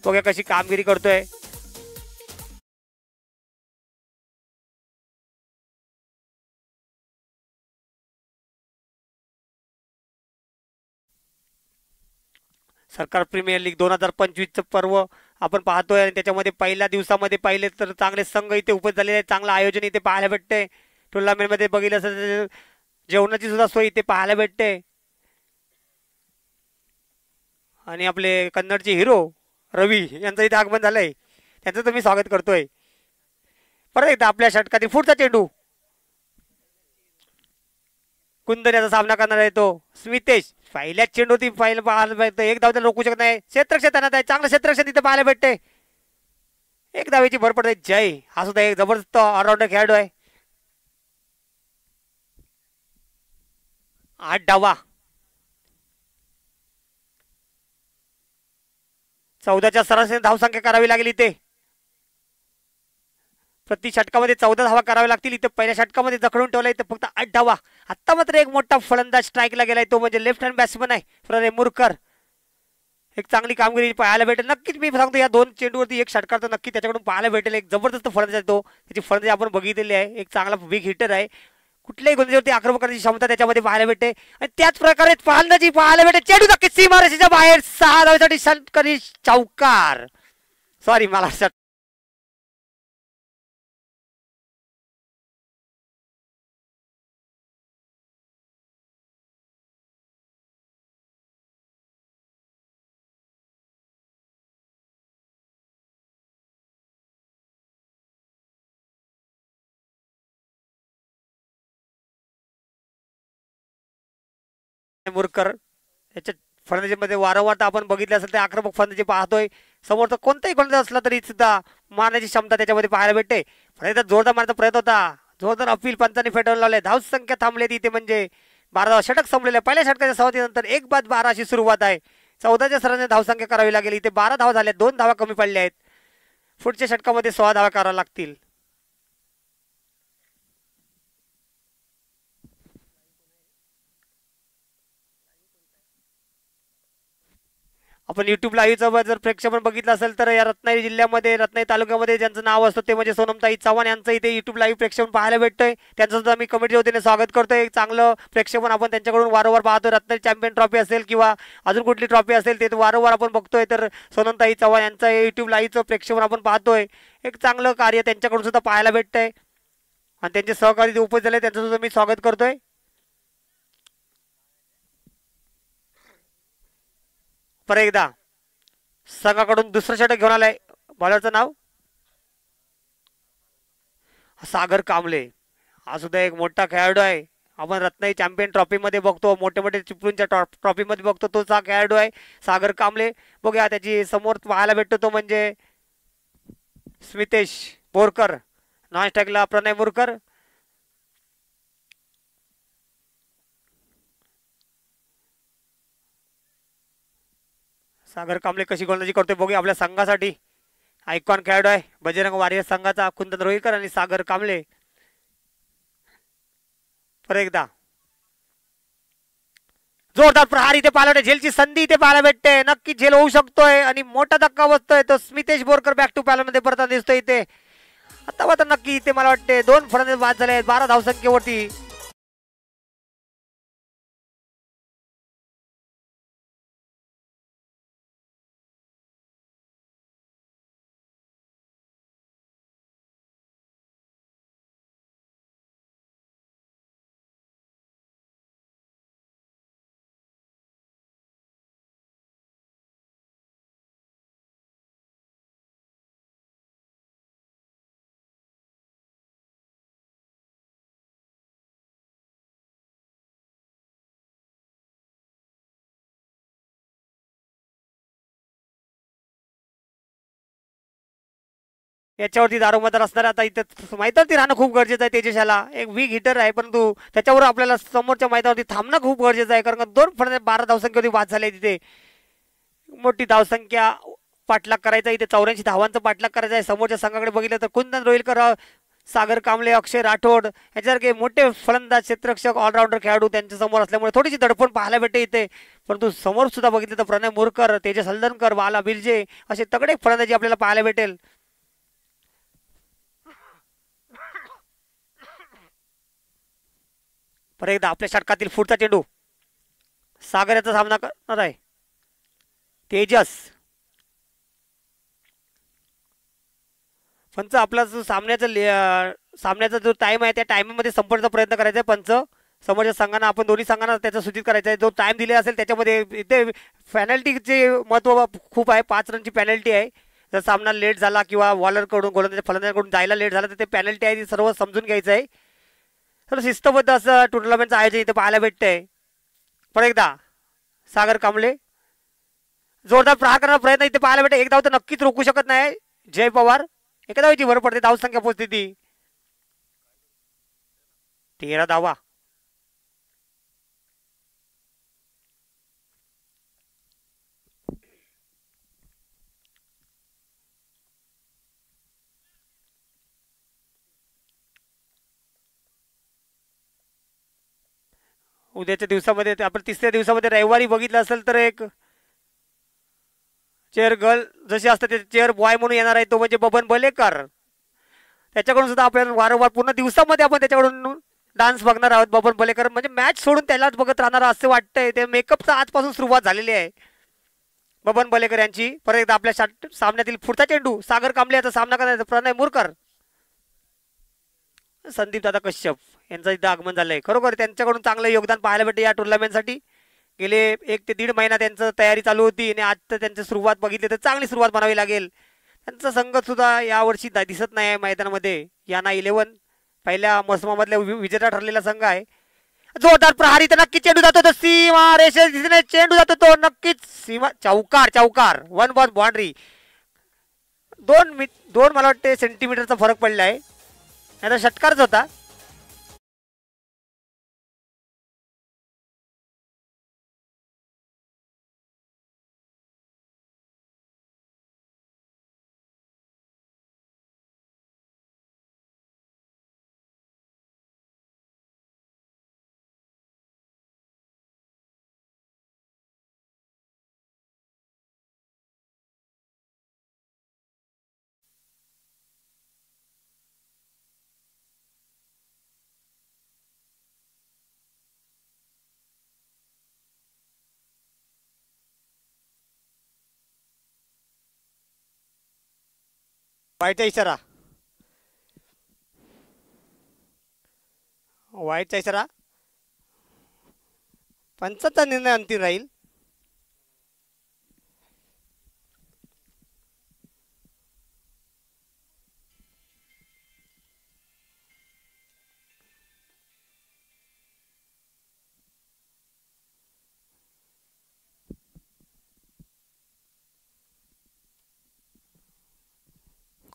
बघा कशी कामगिरी करतोय. सरकार प्रीमियर लीग 2025 पर्व आपण पाहतोय. आणि त्याच्यामध्ये पहिल्या दिवसामध्ये पाहिले तर चांगले संघ इथे उपस्थित झालेले आहेत. चांगलं आयोजन इथे पाहायला भेटते. टुर्नामेंट मध्ये बघितलं असेल जेवणाची सुद्धा सोय इथे पाहायला भेटते. आणि आपले कन्नडचे हिरो रवी यांचं इथे आगमन झालंय. त्यांचं तुम्ही स्वागत करतोय. परत एकदा आपल्या षटकातील पुढचा चेंडू कुंदन सामना करणार आहे तो स्मितेश. पहिल्याच चेंडू ती पाहायला भेटते. एक धाव रोखू शकत नाही. क्षेत्ररक्षक त्यांना चांगलं क्षेत्ररक्षक तिथे पाहायला भेटते. एक धावेची भर पडते. जय हा सुद्धा एक जबरदस्त ऑलराऊंडर खेळाडू आहे. 8 धावा. 14च्या सरासरी धावसंख्या करावी लागेल इथे. प्रति षटकामध्ये 14 धावा कराव्या लागतील. इथे पहिल्या षटकामध्ये जखडून ठेवला. इथे फक्त 8 धावा. आता मात्र एक मोठा फलंदाज स्ट्राईकला गेलाय तो म्हणजे लेफ्ट हँड बॅट्समन आहे प्रणय मुरकर. एक चांगली कामगिरी पाहायला भेटेल. नक्कीच मी सांगतो या दोन चेंडूवरती एक षटकार तर नक्की त्याच्याकडून पाहायला भेटेल. एक जबरदस्त फलंदाज आहे तो, त्याची फलंदाजी आपण बघितलेली आहे. एक चांगला बिग हिटर आहे. कुठल्याही गोंधळावरती आक्रमक करण्याची क्षमता त्याच्यामध्ये पाहायला भेटते. आणि त्याच प्रकारे फलंदाजी पाहायला भेटते. चेंडू नक्कीच सीमारेषेच्या बाहेर 6 धावेसाठी षटकारी चौकार. सॉरी मला मुरकर याच्या फलंदाजीमध्ये वारंवार आपण बघितलं असेल ते आक्रमक फलंदाजी पाहतोय. समोरचा कोणताही फलंदाज असला तरी सुद्धा मारण्याची क्षमता त्याच्यामध्ये पाहायला भेटते. फलंदाज जोरदार मारण्याचा प्रयत्न होता. जोरदार अपील पंचांनी फेटाळून लावले. धाव संख्या थांबले तिथे म्हणजे 12 षटक संपलेले. पहिल्या षटकाच्या सवतीनंतर 1-12 अशी सुरुवात आहे. 14च्या सरांनी धावसंख्या करावी लागेल. इथे 12 धावा झाल्या, 2 धावा कमी पडल्या आहेत. पुढच्या षटकामध्ये 16 धावा कराव्या लागतील. आपण युट्यूब लाईव्हचं जर प्रेक्षेपण बघितलं असेल तर या रत्नागिरी जिल्ह्यामध्ये रत्नागिरी तालुक्यामध्ये ज्यांचं नाव असतं ते म्हणजे सोनमताई चव्हाण यांचं इथे युट्यूब लाईव्ह प्रेक्षेपण पाहायला भेटतंय. त्यांचं सुद्धा मी कमिटीच्या वतीने स्वागत करतोय. एक चांगलं प्रेक्षेपण आपण त्यांच्याकडून वारंवार पाहतोय. रत्नागिरी चॅम्पियन ट्रॉफी असेल किंवा अजून कुठली ट्रॉफी असेल ते वारंवार आपण बघतोय. तर सोनमताई चव्हाण यांचं युट्यूब लाईव्हचं प्रेक्षेपण आपण पाहतोय. एक चांगलं कार्य त्यांच्याकडून सुद्धा पाहायला भेटतंय आणि त्यांचे सहकारी जे उपस्थित झाले त्यांचं सुद्धा मी स्वागत करतोय. परत एकदा संघाकडून दुसरं षटक घेऊन आलंय. बॉलरचं नाव सागर कांबळे. हा सुद्धा एक मोठा खेळाडू आहे. आपण रत्नागिरी चॅम्पियन ट्रॉफीमध्ये बघतो, मोठे मोठे चिपळूणच्या ट्रॉफीमध्ये बघतो, तोच हा खेळाडू आहे सागर कांबळे. बघूया त्याची समोर पाहायला भेटतो तो म्हणजे स्मितेश बोरकर. नॉन स्ट्राईकला प्रणय बोरकर. सागर कांबळे कशी गोलंदाजी करतोय बघूया आपल्या संघासाठी. आयकॉन खेळाडू आहे बजरंग वारियर संघाचा कुंदन रोईकर आणि सागर कांबळे. परत एकदा जोरदार प्रहार इथे पाहायला भेटते. झेलची संधी इथे पाहायला भेटते. नक्की झेल होऊ शकतोय आणि मोठा धक्का बसतोय. तो स्मितेश बोरकर बॅक टू पॅलमध्ये परत दिसतोय इथे. आता मात्र नक्की इथे मला वाटते 2 फलंदाज बाद झाले आहेत 12 धावसंख्येवरती. याच्यावरती दारोमदार असणार. आता इथं मैदानावरती राहणं खूप गरजेचं आहे. तेजशाला एक वीक हिटर आहे परंतु त्याच्यावर आपल्याला समोरच्या मैदानावरती थांबणं खूप गरजेचं आहे. कारण 2 फलंदाज 12 धावसंख्येवरती बाद झाले. तिथे मोठी धावसंख्या पाठलाग करायचा. इथे 84 धावांचं पाठलाग करायचा आहे. समोरच्या संघाकडे बघितलं तर कुंदन रोईलकर, सागर कांबळे, अक्षय राठोड याच्यासारखे मोठे फलंदाज, क्षेत्ररक्षक, ऑलराऊंडर खेळाडू त्यांच्या समोर असल्यामुळे थोडीशी दडपण पाहायला भेटते इथे. परंतु समोर सुद्धा बघितलं तर प्रणय मोरकर, तेजस हलदनकर, बाला बिर्जे असे तगडे फलंदाजी आपल्याला पाहायला भेटेल. परत एकदा आपल्या षटकातील पुढचा चेंडू सागर याचा सामना करणार आहे. तेजस पंच आपला जो सामन्याचा जो टाइम आहे त्या टाइममध्ये संपण्याचा प्रयत्न करायचा आहे. पंच समोरच्या संघांना आपण दोन्ही संघांना त्याचा सूचित करायचा आहे. जो टाइम दिलेला असेल त्याच्यामध्ये इथे पेनल्टीचे महत्व खूप आहे. 5 रनची पेनल्टी आहे. जर सामना लेट झाला किंवा बॉलरकडून गोलंदाज फलंदाजाकडून जायला लेट झाला तर ते पेनल्टी आहे ती सर्व समजून घ्यायचं आहे. तर शिस्तबद्ध असं टुर्नामेंटचं आयोजन इथे पाहायला भेटतंय. परत एकदा सागर कांबळे जोरदार प्रहार करण्याचा प्रयत्न इथे पाहायला भेटते. एक धाव तर नक्कीच रोखू शकत नाही जय पवार. एका धावेची भर पडते. धावसंख्या पोहोचते ती 13 धावा. उद्याच्या दिवसामध्ये आपण 3ऱ्या दिवसामध्ये रविवारी बघितलं असेल तर एक चेअर गर्ल जशी असते ते चेअर बॉय म्हणून येणार आहे तो म्हणजे बबन बलेकर. त्याच्याकडून सुद्धा आपल्याला वारंवार पूर्ण दिवसामध्ये आपण त्याच्याकडून डान्स बघणार आहोत. बबन बलेकर म्हणजे मॅच सोडून त्यालाच बघत राहणार असं वाटतंय. ते मेकअपचा आजपासून सुरुवात झालेली आहे बबन बलेकर यांची. परत एकदा आपल्या सामन्यातील पुढचा चेंडू सागर कांबळे याचा सामना करण्याचा प्रणय मुरकर, संदीप दादा कश्यप यांचं इथं आगमन झालंय. खरोखर त्यांच्याकडून चांगलं योगदान पाहायला भेटते या टुर्नामेंटसाठी. गेले 1 ते 1.5 महिना त्यांचं तयारी चालू होती आणि आज तर त्यांची सुरुवात बघितली तर चांगली सुरुवात म्हणावी लागेल. त्यांचा संघ सुद्धा यावर्षी दिसत नाही आहे मैदानामध्ये. याना 11 पहिल्या मोसमामधल्या विजेता ठरलेला संघ आहे. जोरदार प्रहारी तर नक्कीच चेंडू जातो तो सीमा रेषे दिसणे चेंडू जातो तो नक्कीच सीमा चौकार चौकार 1 बॉल बाउंड्री. 2 मला वाटते सेंटीमीटरचा फरक पडला आहे. आता षटकारच होता. वाईटचा इशारा, वाईटचा इशारा. पंचाचा निर्णय अंतिम राहील.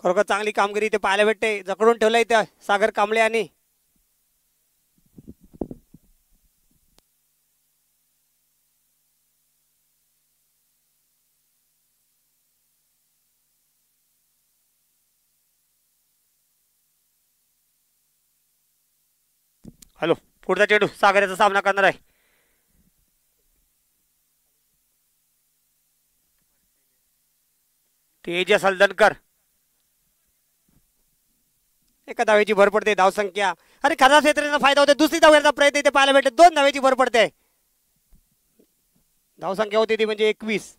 खरोखर चांगली कामगिरी इथे पाहायला भेटते. जकडून ठेवलं इथे सागर कांबळे यांनी. हॅलो, पुढचा चेंडू सागराचा सामना करणार आहे. तेजस हलदनकर. एका धावेची भर पडते. धावसंख्या अरे खरा क्षेत्राचा फायदा होतो. दुसरी धावेचा प्रयत्न इथे पाहायला भेटते. 2 धावेची भर पडते. धावसंख्या होती ती म्हणजे 21.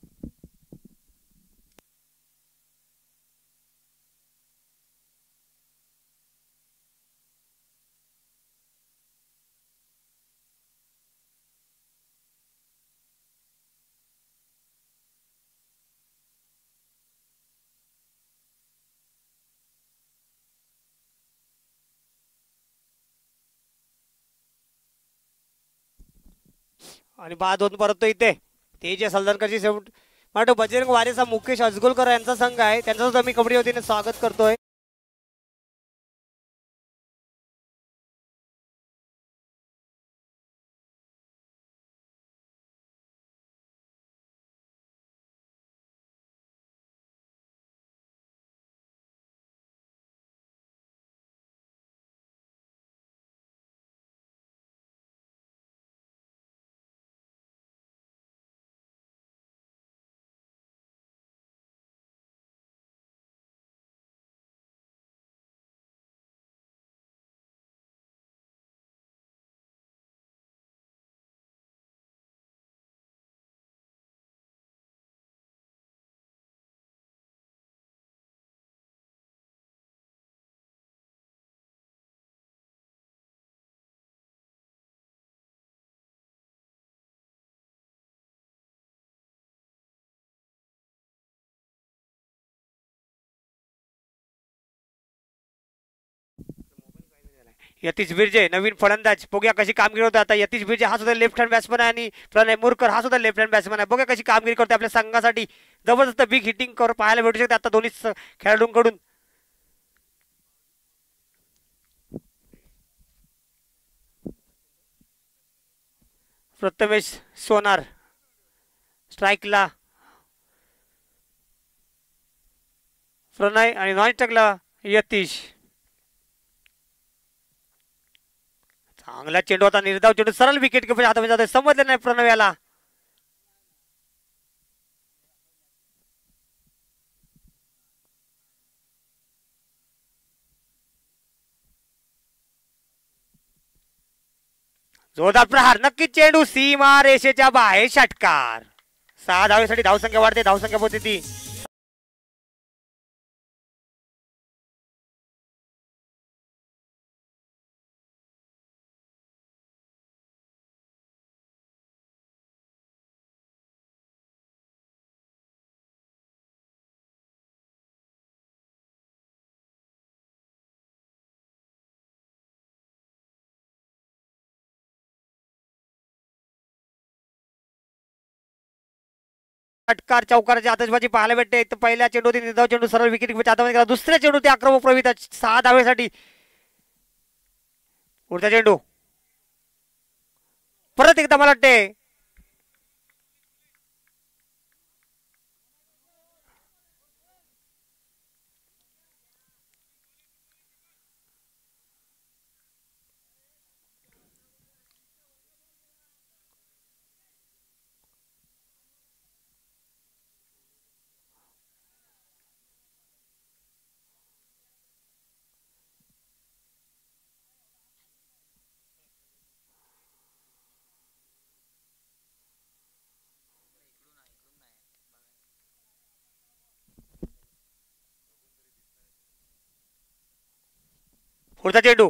आणि बाद होऊन परत तो इथे तेजस हलदनकरची शेवट वाटतं बजरंग वारेचा मुकेश अजगोलकर यांचा संघ आहे. त्यांचा सुद्धा मी कबड्डी वतीने स्वागत करतोय. यतीश बिर्जे नवीन फलंदाज. बघूया कशी कामगिरी होते. आता यतीश बिर्जे हा सुद्धा लेफ्ट हँड बॅट्समन आहे आणि प्रणय मुरकर हा सुद्धा लेफ्ट हँड बॅट्समन आहे. बघूया कशी कामगिरी करते. आपल्या संघासाठी जबरदस्त बिग हिटिंग कर पाहायला भेटू शकते आता दोन्ही खेळाडूंकडून. प्रथमेश सोनार स्ट्राईकला, प्रणय आणि नॉन स्ट्राईकला यतीश. चांगला चेंडू होता. निर्धाव चेंडू सरळ विकेट किपर हातामध्ये जातोय. समजलं नाही प्रणव याला. जोरदार प्रहार, नक्की चेंडू सीमा रेषेच्या बाहेर षटकार. 6 धावेसाठी धावसंख्या वाढते, धावसंख्या पोहोचते ती षटकार. चौकाराची आतषबाजी पाहायला भेटते. एक तर पहिल्या चेंडू निर्धाव चेंडू सरळ विकेट हातामध्ये गेला, दुसऱ्या चेंडू ते आक्रमक प्रवित 6 धावेसाठी. पुढचा चेंडू परत एकदा मला वाटते पुढचा चेंडू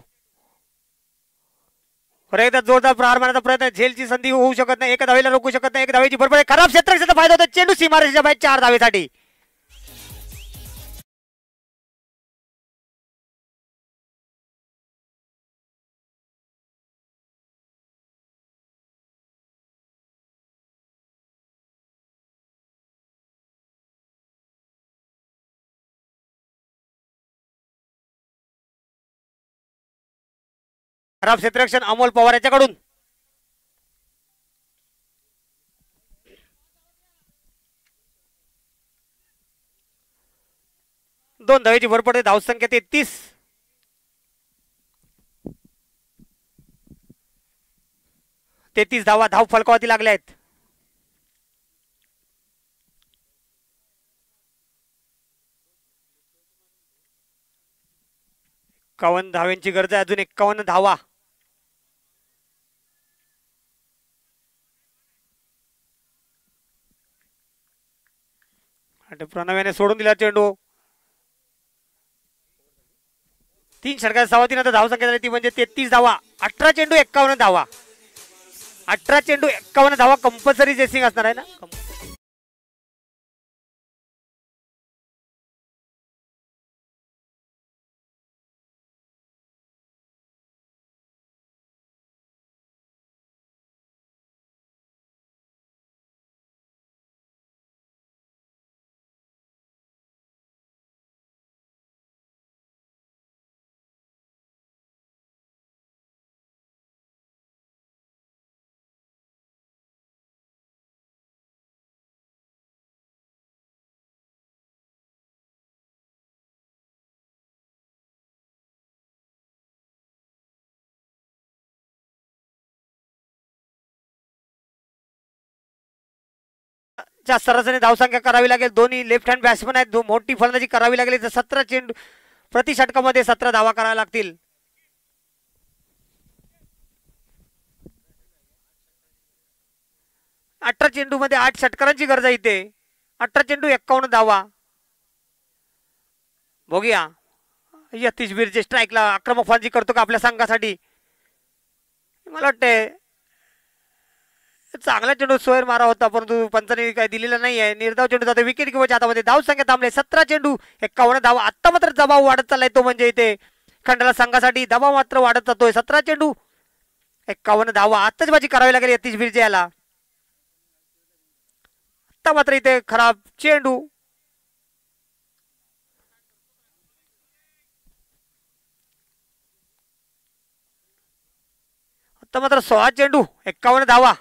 परत एकदा जोरदार प्रहार मारण्याचा प्रयत्न. झेलची संधी होऊ शकत नाही, एका धावेला रोखू शकत नाही. एक धावेची बरोबर खराब क्षेत्राचा फायदा होतो. चेंडू सीमारेषेच्या बाहेर 4 धावेसाठी. खराब क्षेत्ररक्षण अमोल पवार याच्याकडून. दोन धावेची भर पडते, धावसंख्या 33. धावा धाव फलकावती लागल्या आहेत. एकावन्न धाव्यांची गरज आहे, अजून 51 धावा. प्रणव्याने सोडून दिला चेंडू. 3 षटकार सवातीनंतर धावसंख्या झाली ती म्हणजे 33 धावा. 18 चेंडू 51 धावा. 18 चेंडू 51 धावा कंपल्सरी चेसिंग असणार आहे ना. सरासरी धावसंख्या करावी लागेल. दोन्ही लेफ्ट हँड बॅट्समन आहेत, मोठी फलंदाजी करावी लागेल. 17 चेंडू प्रति षटकामध्ये 17 धावा कराव्या लागतील. 18 चेंडू मध्ये 8 षटकारांची गरज आहे इथे. 18 चेंडू 51 धावा. बघूया यतीश वीरजे स्ट्राईकला आक्रमक फलंदाजी करतो का आपल्या संघासाठी. मला वाटते चांगला चेंडू सोयर मारा होता, परंतु पंचांनी काही दिलेला नाहीये. निर्धाव चेंडू जातो विकेट किंवा हातामध्ये. धावसंख्या थांबले 17 चेंडू 51 धावा. आता मात्र दबाव वाढत चाललाय तो म्हणजे इथे खंडाला संघासाठी दबाव मात्र वाढत जातोय. 17 चेंडू 51 धावा. आत्ताच करावी लागेल यतीश वीरजे याला. आता मात्र इथे खराब चेंडू. आता मात्र 16 चेंडू 51 धावा.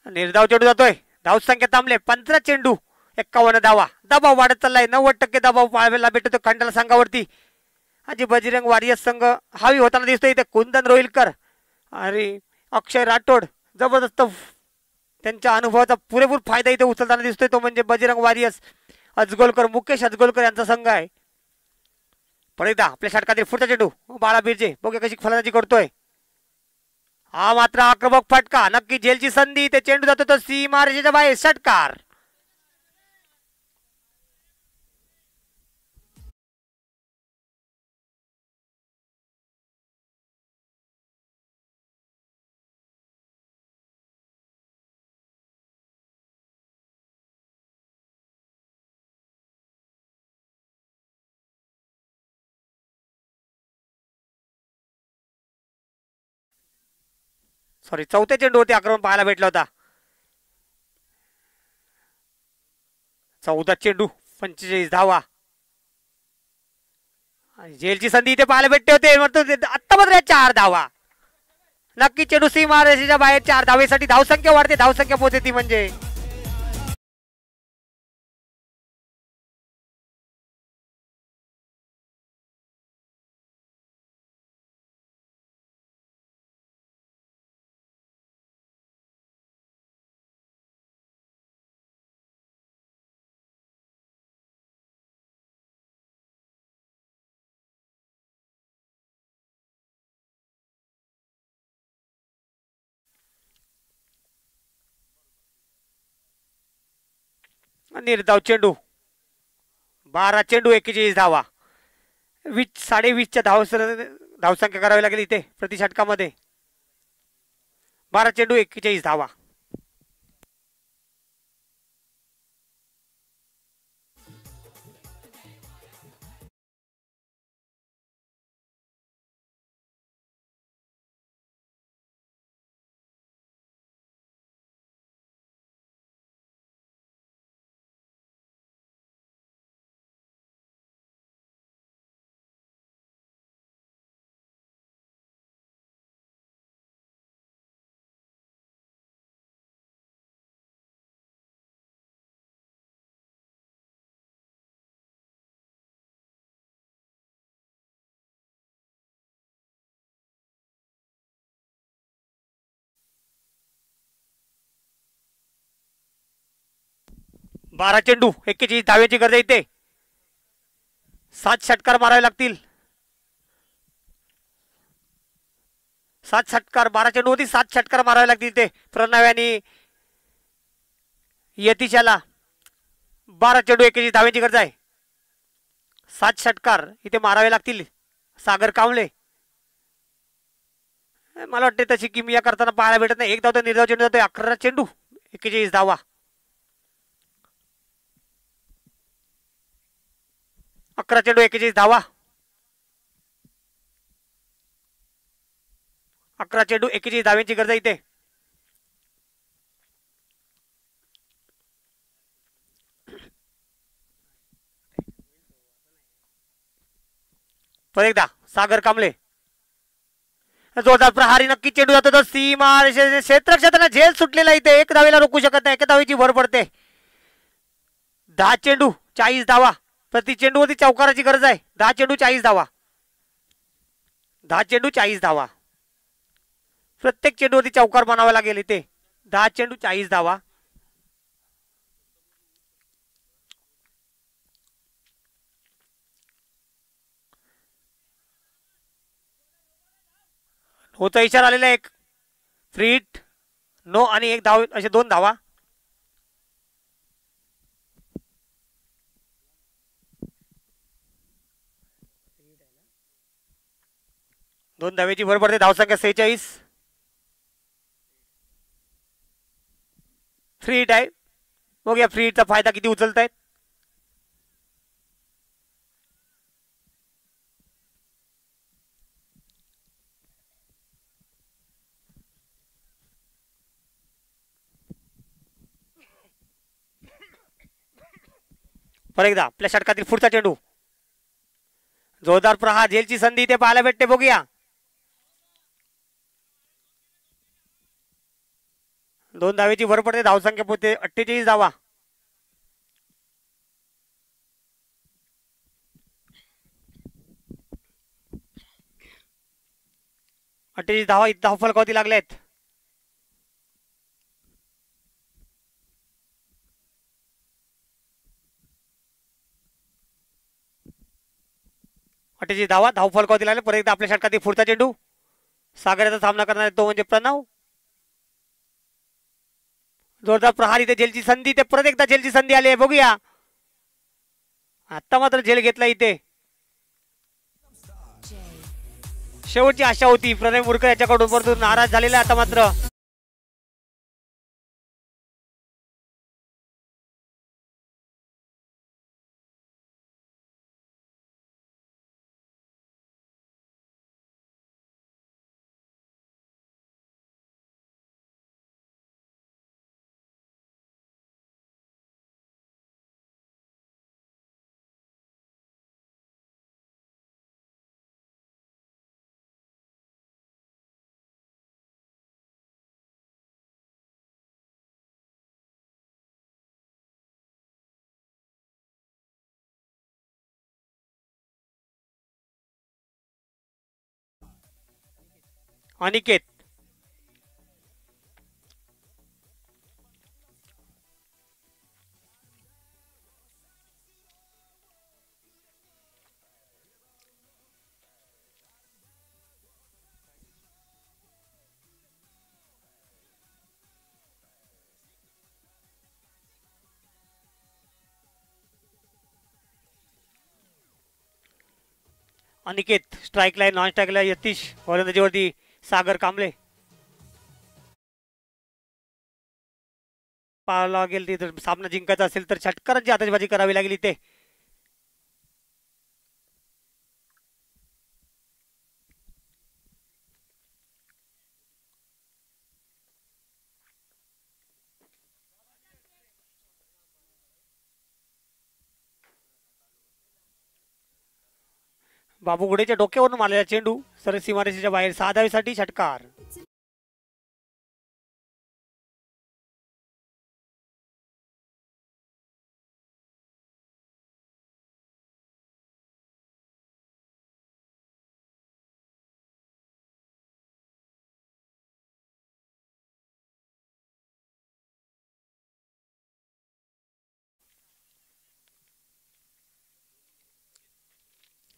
निर्धाव चेंडू जातोय. धावसंख्या थांबले 15 चेंडू 51 धावा. दबाव वाढत चाललाय. 90% दबाव पाहायला भेटतो खंडाला संघावरती. आजी बजरंग वारियर्स संघ हावी होताना दिसतोय इथे. कुंदन रोहिलकर आणि अक्षय राठोड जबरदस्त त्यांच्या अनुभवाचा पुरेपूर फायदा इथे उचलताना दिसतोय तो म्हणजे बजरंग वारियर्स. अजगोलकर मुकेश अजगोलकर यांचा संघ आहे. परत एकदा आपल्या षटकातील पुढचा चेंडू बाळा बिरजे बघूया कशी फलंदाजी करतोय. हा मात्र आक्रमक फटका, नक्की झेलची संधी. ते चेंडू जातो तो सीमा रेषेच्या बाहेर, षटकार. सॉरी, चौथ्या चेंडूवरती आक्रमण पाहायला भेटला होता. चौदा चेंडू 45 धावा. झेलची संधी इथे पाहायला भेटते होते, आत्ता मात्र 4 धावा. नक्की चेंडू सीमा रेषेच्या बाहेर, 4 धावेसाठी धावसंख्या वाढते, धावसंख्या पोहोचते म्हणजे. निर्धाव चेंडू, 12 चेंडू 41 धावा. 20-20च्या धावसंख्या करावी लागेल इथे प्रति षटकामध्ये. 12 चेंडू 41 धावा. बारा चेंडू 41 धावेची गरज इथे. 7 षटकार मारावे लागतील. 7 षटकार, 12 चेंडू होती, 7 षटकार मारावे लागतील इथे प्रणव आणि यतीशाला. 12 चेंडू 41 धावेची गरज आहे. 7 षटकार इथे मारावे लागतील सागर कांबळे. मला वाटते तशी किमया करताना पाहायला भेटत नाही. एक धाव तर निर्धाव चेंडू जातोय. 11 चेंडू 41 धावा. 11 चेंडू 41 धावा. 11 चेंडू 41 धाव्यांची गरज इथे. परत एकदा सागर कांबळे, जोरदार प्रहारी, नक्की चेंडू जातो तो सीमा क्षेत्राला झेल सुटलेला इथे. एक धावेला रोखू शकत नाही, एका धावेची भर पडते. 10 चेंडू 40 धावा. प्रति चेंडूवरती चौकाराची गरज आहे. 10 चेंडू 40 धावा. 10 चेंडू 40 धावा. प्रत्येक चेंडूवरती चौकार बनावा लागेल इथे. 10 चेंडू 40 धावा. होता इशारा आलेला. एक फ्री हिट, नो आणि एक धाव, असे 2 धावा. दोन धावेची भर पडते. धावसंख्या 46. फ्री हिट आहे. बघूया फ्री हिटचा फायदा किती उचलतायत. परत एकदा आपल्या षटकातील पुढचा चेंडू, जोरदार प्रहार, झेलची संधी इथे पाहायला भेटते. बघूया. 2 धावेची भर पडते. धावसंख्या पोहोचते 48 धावा. धावा इथं धाव फलकावती लागलेत. शेवटची धावा धावफलकावरती लागले. परत एकदा आपल्या षटकातील पुढचा चेंडू. सागराचा सामना करणार तो म्हणजे प्रणव. जोरदार प्रहार इथे जेलची संधी. ते परत एकदा जेलची संधी आली आहे. बघूया आता मात्र जेल घेतला इथे. शेवटची आशा होती प्रणय मुरकर याच्याकडून, परंतु नाराज झालेला आता मात्र. Aniket Aniket strike line, non strike line Yatish, गोलंदाजीवरती सागर कांबळे. पाहावं लागेल तिथे सामना जिंकायचा असेल तर षटकारांची आतषबाजी करावी लागेल इथे. बाबू गुडेच्या डोक्यावरून मारलेला चेंडू सरळ सीमारेषेच्या बाहेर. 6 धावेसाठी षटकार.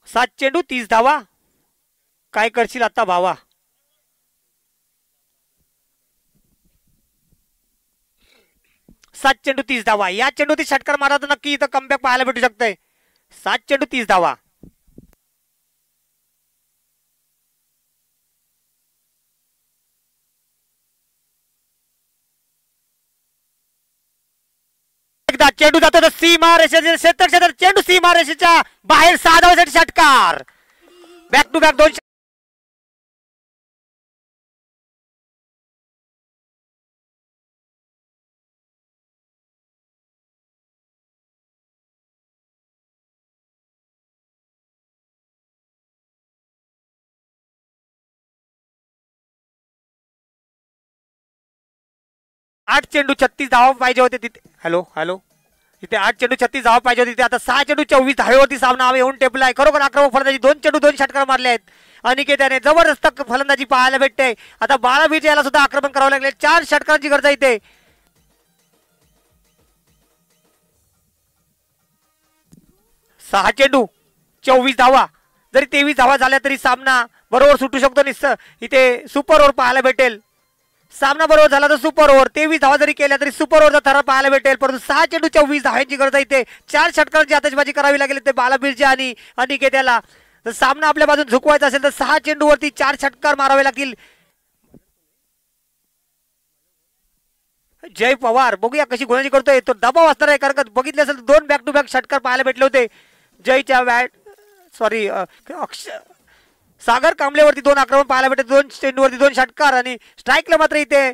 सात चेंडू 30 धावा. काय करशील आता भावा. सात चेंडू 30 धावा. या चेंडूतील षटकार मारा तर नक्की इथं कमबॅक पाहायला भेटू शकतंय. 7 चेंडू 30 धावा. एकदा चेंडू जातो तर सीमा रेषेच्या क्षेत्र चेंडू सीमा रेषेच्या बाहेर. 6 धावासाठी षटकार. Back to back 2. आठ चेंडू 36 धावा पाहिजे होते तिथे. हॅलो हॅलो इथे 8 चेंडू 36 धावा पाहिजे होते तिथे. आता 6 चेंडू 24 धावेवरती सामना येऊन टेपला आहे. खरोखर आक्रमक फलंदाजी. 2 चेंडू 2 षटकार मारले आहेत अनिकेताने. जबरदस्त फलंदाजी पाहायला भेटते. आता 12 बीज याला सुद्धा आक्रमण करावं लागले. 4 षटकांची गरज आहे इथे. 6 चेंडू 24 धावा. जरी 23 धावा झाल्या तरी सामना बरोबर सुटू शकतो. इथे सुपर ओव्हर पाहायला भेटेल. सामना बरोबर झाला तर सुपर ओव्हर. 23 धावा जरी केल्या तरी सुपर ओव्हरचा थरार पाहायला भेटेल. परंतु 6 चेंडू 24 धावांची गरज आहे इथे. 4 षटकांची आतषबाजी करावी लागेल ते बाला बिर्जे आणि अनिकेत्याला. जर सामना आपल्या बाजून झुकवायचा असेल तर 6 चेंडूवरती 4 षटकार मारावे लागतील. जय पवार बघूया कशी गोलंदाजी करतोय. तो दबाव असणार आहे कारण बघितले असेल 2 बॅक टू बॅक षटकार पाहायला भेटले होते जयच्या सागर कांबळेवरती 2 आक्रमण पाहायला भेटते. 2 चेंडूवरती 2 षटकार आणि स्ट्राईकला मात्र इथे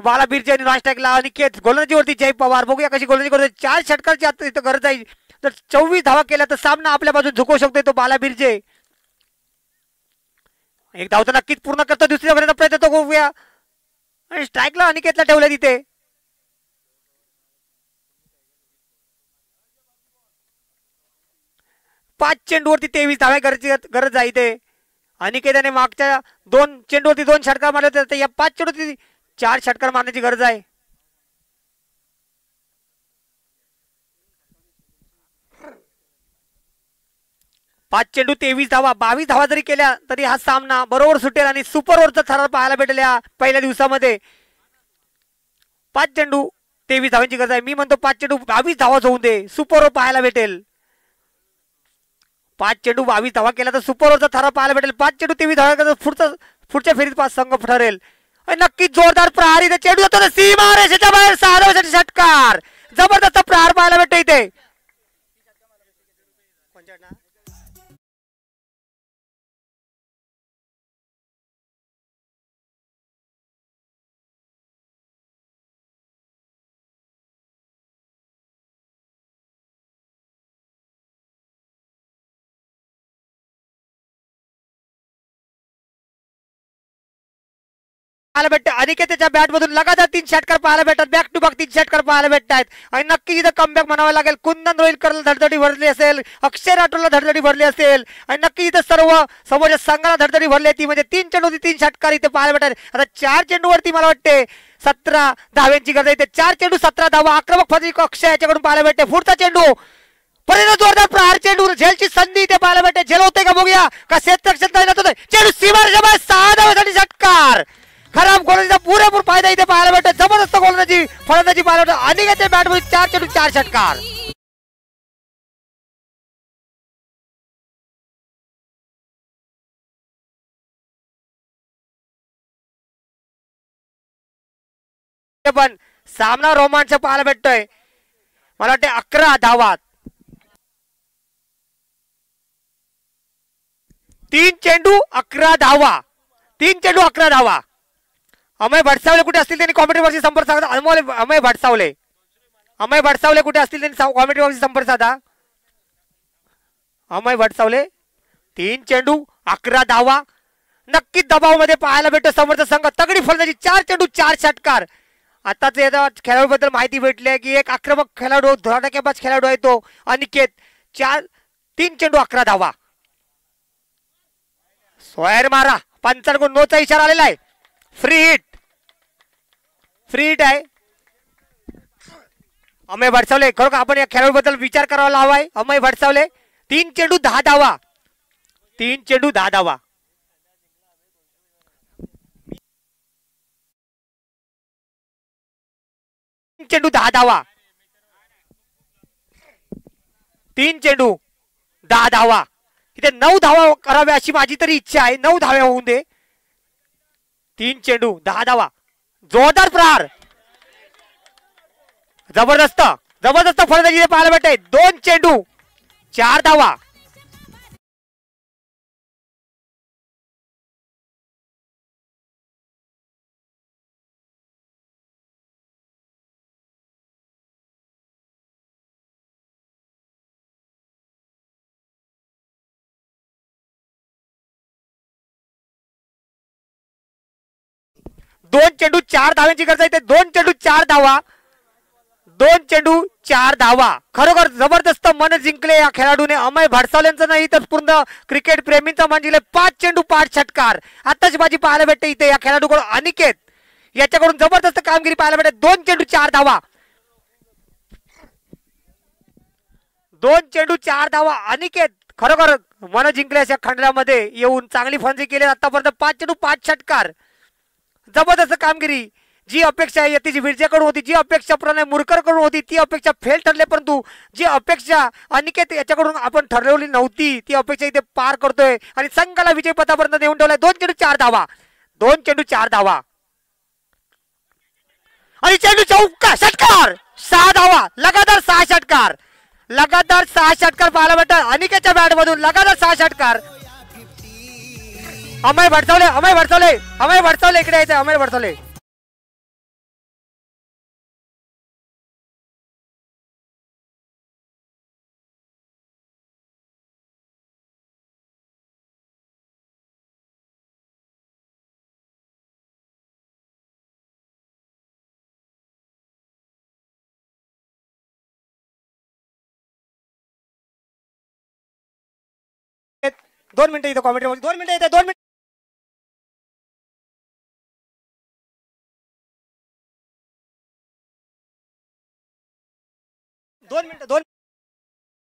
बाला बिर्जे आणि नॉन स्ट्राईकला अनिकेत. गोलंदाजीवरती जय पवार बघूया कशी गोलंदाजी करतोय. 4 षटकारची आता इथं गरज आहे. जर 24 धावा केल्या तर सामना आपल्या बाजून झुकवू शकतोय तो बाला बिर्जे. एक धाव तर नक्कीच पूर्ण करतो. दुसऱ्या पर्यंत प्रयत्न तो बघूया आणि स्ट्राईकला अनिकेतला ठेवलं तिथे. 5 चेंडूवरती 23 धावा गरज आहे इथे. अनिकेताने मागच्या 2 चेंडूवरती 2 षटकार मारले होते. या 5 चेंडूवरती 4 षटकार मारण्याची गरज आहे. 5 चेंडू 23 धावा, 22 धावा जरी केल्या तरी हा सामना बरोबर सुटेल आणि सुपर ओव्हरचा थरार पाहायला भेटेल या पहिल्या दिवसामध्ये. 5 चेंडू 23 धावांची गरज आहे. मी म्हणतो 5 चेंडू 22 धावा होऊन दे, सुपर ओव्हर पाहायला भेटेल. 5 चेंडू 22 धावा केला तर सुपर ओव्हरचा थरार पाहायला भेटेल. 5 चेंडू 23 धावा पुढच्या फेरीत 5 संघ ठरेल. नक्की जोरदार प्रहारी चेंडू जातो सीमा रेषेच्या बाहेर, 6 धावांसाठी षटकार. जबरदस्त प्रहार पाहायला भेटतो इथे. पाहायला भेटते अनिकेतच्या बॅट मधून लगातार 3 षटकार पाहायला भेटतात. बॅक टू बॅक 3 षटकार पाहायला भेटतात आणि नक्की इथं कमबॅक म्हणावं लागेल. कुंदन रोहिलकरला धडधडी भरली असेल, अक्षय राठोडला धडधडी भरली असेल आणि नक्की इथं सर्व समोरच्या संघाला धडधडी भरली. ती म्हणजे 3 चेंडू 3 षटकार इथे पाहायला भेटतात. आता 4 चेंडूवरती मला वाटते 17 धाव्यांची गरज आहे. 4 चेंडू 17 धावा. आक्रमक फलंदाजी अक्षय याच्याकडून पाहायला भेटते. पुढचा चेंडू पर्यंत जोरदार प्रहार, चेंडू झेलची संधी इथे पाहायला भेटते. झेल होते का बघूया का क्षेत्ररक्षण चेंडू सीमारेषेच्या बाहेर, 6 धावांसाठी षटकार. खराब गोलंदाजीचा पुरेपूर फायदा इथे पाहायला भेटतो. जबरदस्त गोलंदाजी फलंदाजी पाहायला भेटतो. अनिकेतच्या बॅटमध्ये 4 चेंडू 4 षटकार. पण सामना रोमांच पाहायला भेटतोय. मला वाटते 11 धावा, 3 चेंडू 11 धावा, 3 चेंडू 11 धावा. अमय भडसावले कुठे असतील त्यांनी कॉमेंट्रीवरती संपर्क साधा. अमय भडसावले कुठे असतील त्यांनी कॉमेंट्रीवरती संपर्क साधा. अमय भडसावले 3 चेंडू 11 धावा. नक्कीच दबावामध्ये पाहायला भेटतो समोरचा संघ. तगडी फलंदाजी, 4 चेंडू 4 षटकार. आताच खेळाडूबद्दल माहिती भेटली आहे की एक आक्रमक खेळाडू, धडाकेबाज खेळाडू आहे तो अनिकेत. 3 चेंडू 11 धावा. सोयर मारा, 55 नोचा इशारा आलेला आहे. फ्री हिट आहे. अमय भडसावले, खरोखर आपण या खेळाडूबद्दल विचार करायला हवाय. अमय भडसावले 3 चेंडू 10 धावा, 3 चेंडू 10 धावा. चेंडू 10 धावा, 3 चेंडू 10 धावा. इथे 9 धावा कराव्या अशी माझी तरी इच्छा आहे. 9 धाव्या होऊन दे. 3 चेंडू 10 धावा. जोरदार प्रहार, जबरदस्त फलंदाजी पाहायला भेटते. 2 चेंडू 4 धावा. दोन चेंडू 4 धाव्यांची गरज आहे. 2 चेंडू 4 धावा, 2 चेंडू 4 धावा. खरोखर जबरदस्त मन जिंकले या खेळाडूने. अमय भडसावलेंचं नाही तर पूर्ण क्रिकेट प्रेमींचा मन जिंकले. 5 चेंडू 5 षटकार. आताच बाजी पाहायला भेटते इथे या खेळाडूकडून. अनिकेत याच्याकडून जबरदस्त कामगिरी पाहायला भेटते. 2 चेंडू 4 धावा, 2 चेंडू 4 धावा. अनिकेत खरोखर मन जिंकले अशा खंडामध्ये येऊन चांगली फलंदाजी केली आतापर्यंत. 5 चेंडू 5 षटकार. जबरदस्त कामगिरी. जी अपेक्षा यतीश विरजेकडून होती, जी अपेक्षा प्रणय मुरकरकडून होती, ती अपेक्षा फेल ठरले. परंतु जी अपेक्षा अनिकेत याच्याकडून आपण ठरवली नव्हती ती अपेक्षा इथे पार करतोय आणि संघाला विजय पथापर्यंत नेऊन ठेवलाय. 2 चेंडू 4 धावा, 2 चेंडू 4 धावा आणि चेंडू चौका षटकार. 6 धावा, लगातार 6 षटकार, लगातार 6 षटकार पाहायला भेटतात अनिकेतच्या बॅट मधून. लगातार 6 षटकार. अमय भडसावले इकडे यायचं. अमय भडसावले दोन मिनिटं इथं कॉमेंट्री, 2 मिनिटं येते, 2 मिनिटं. दोन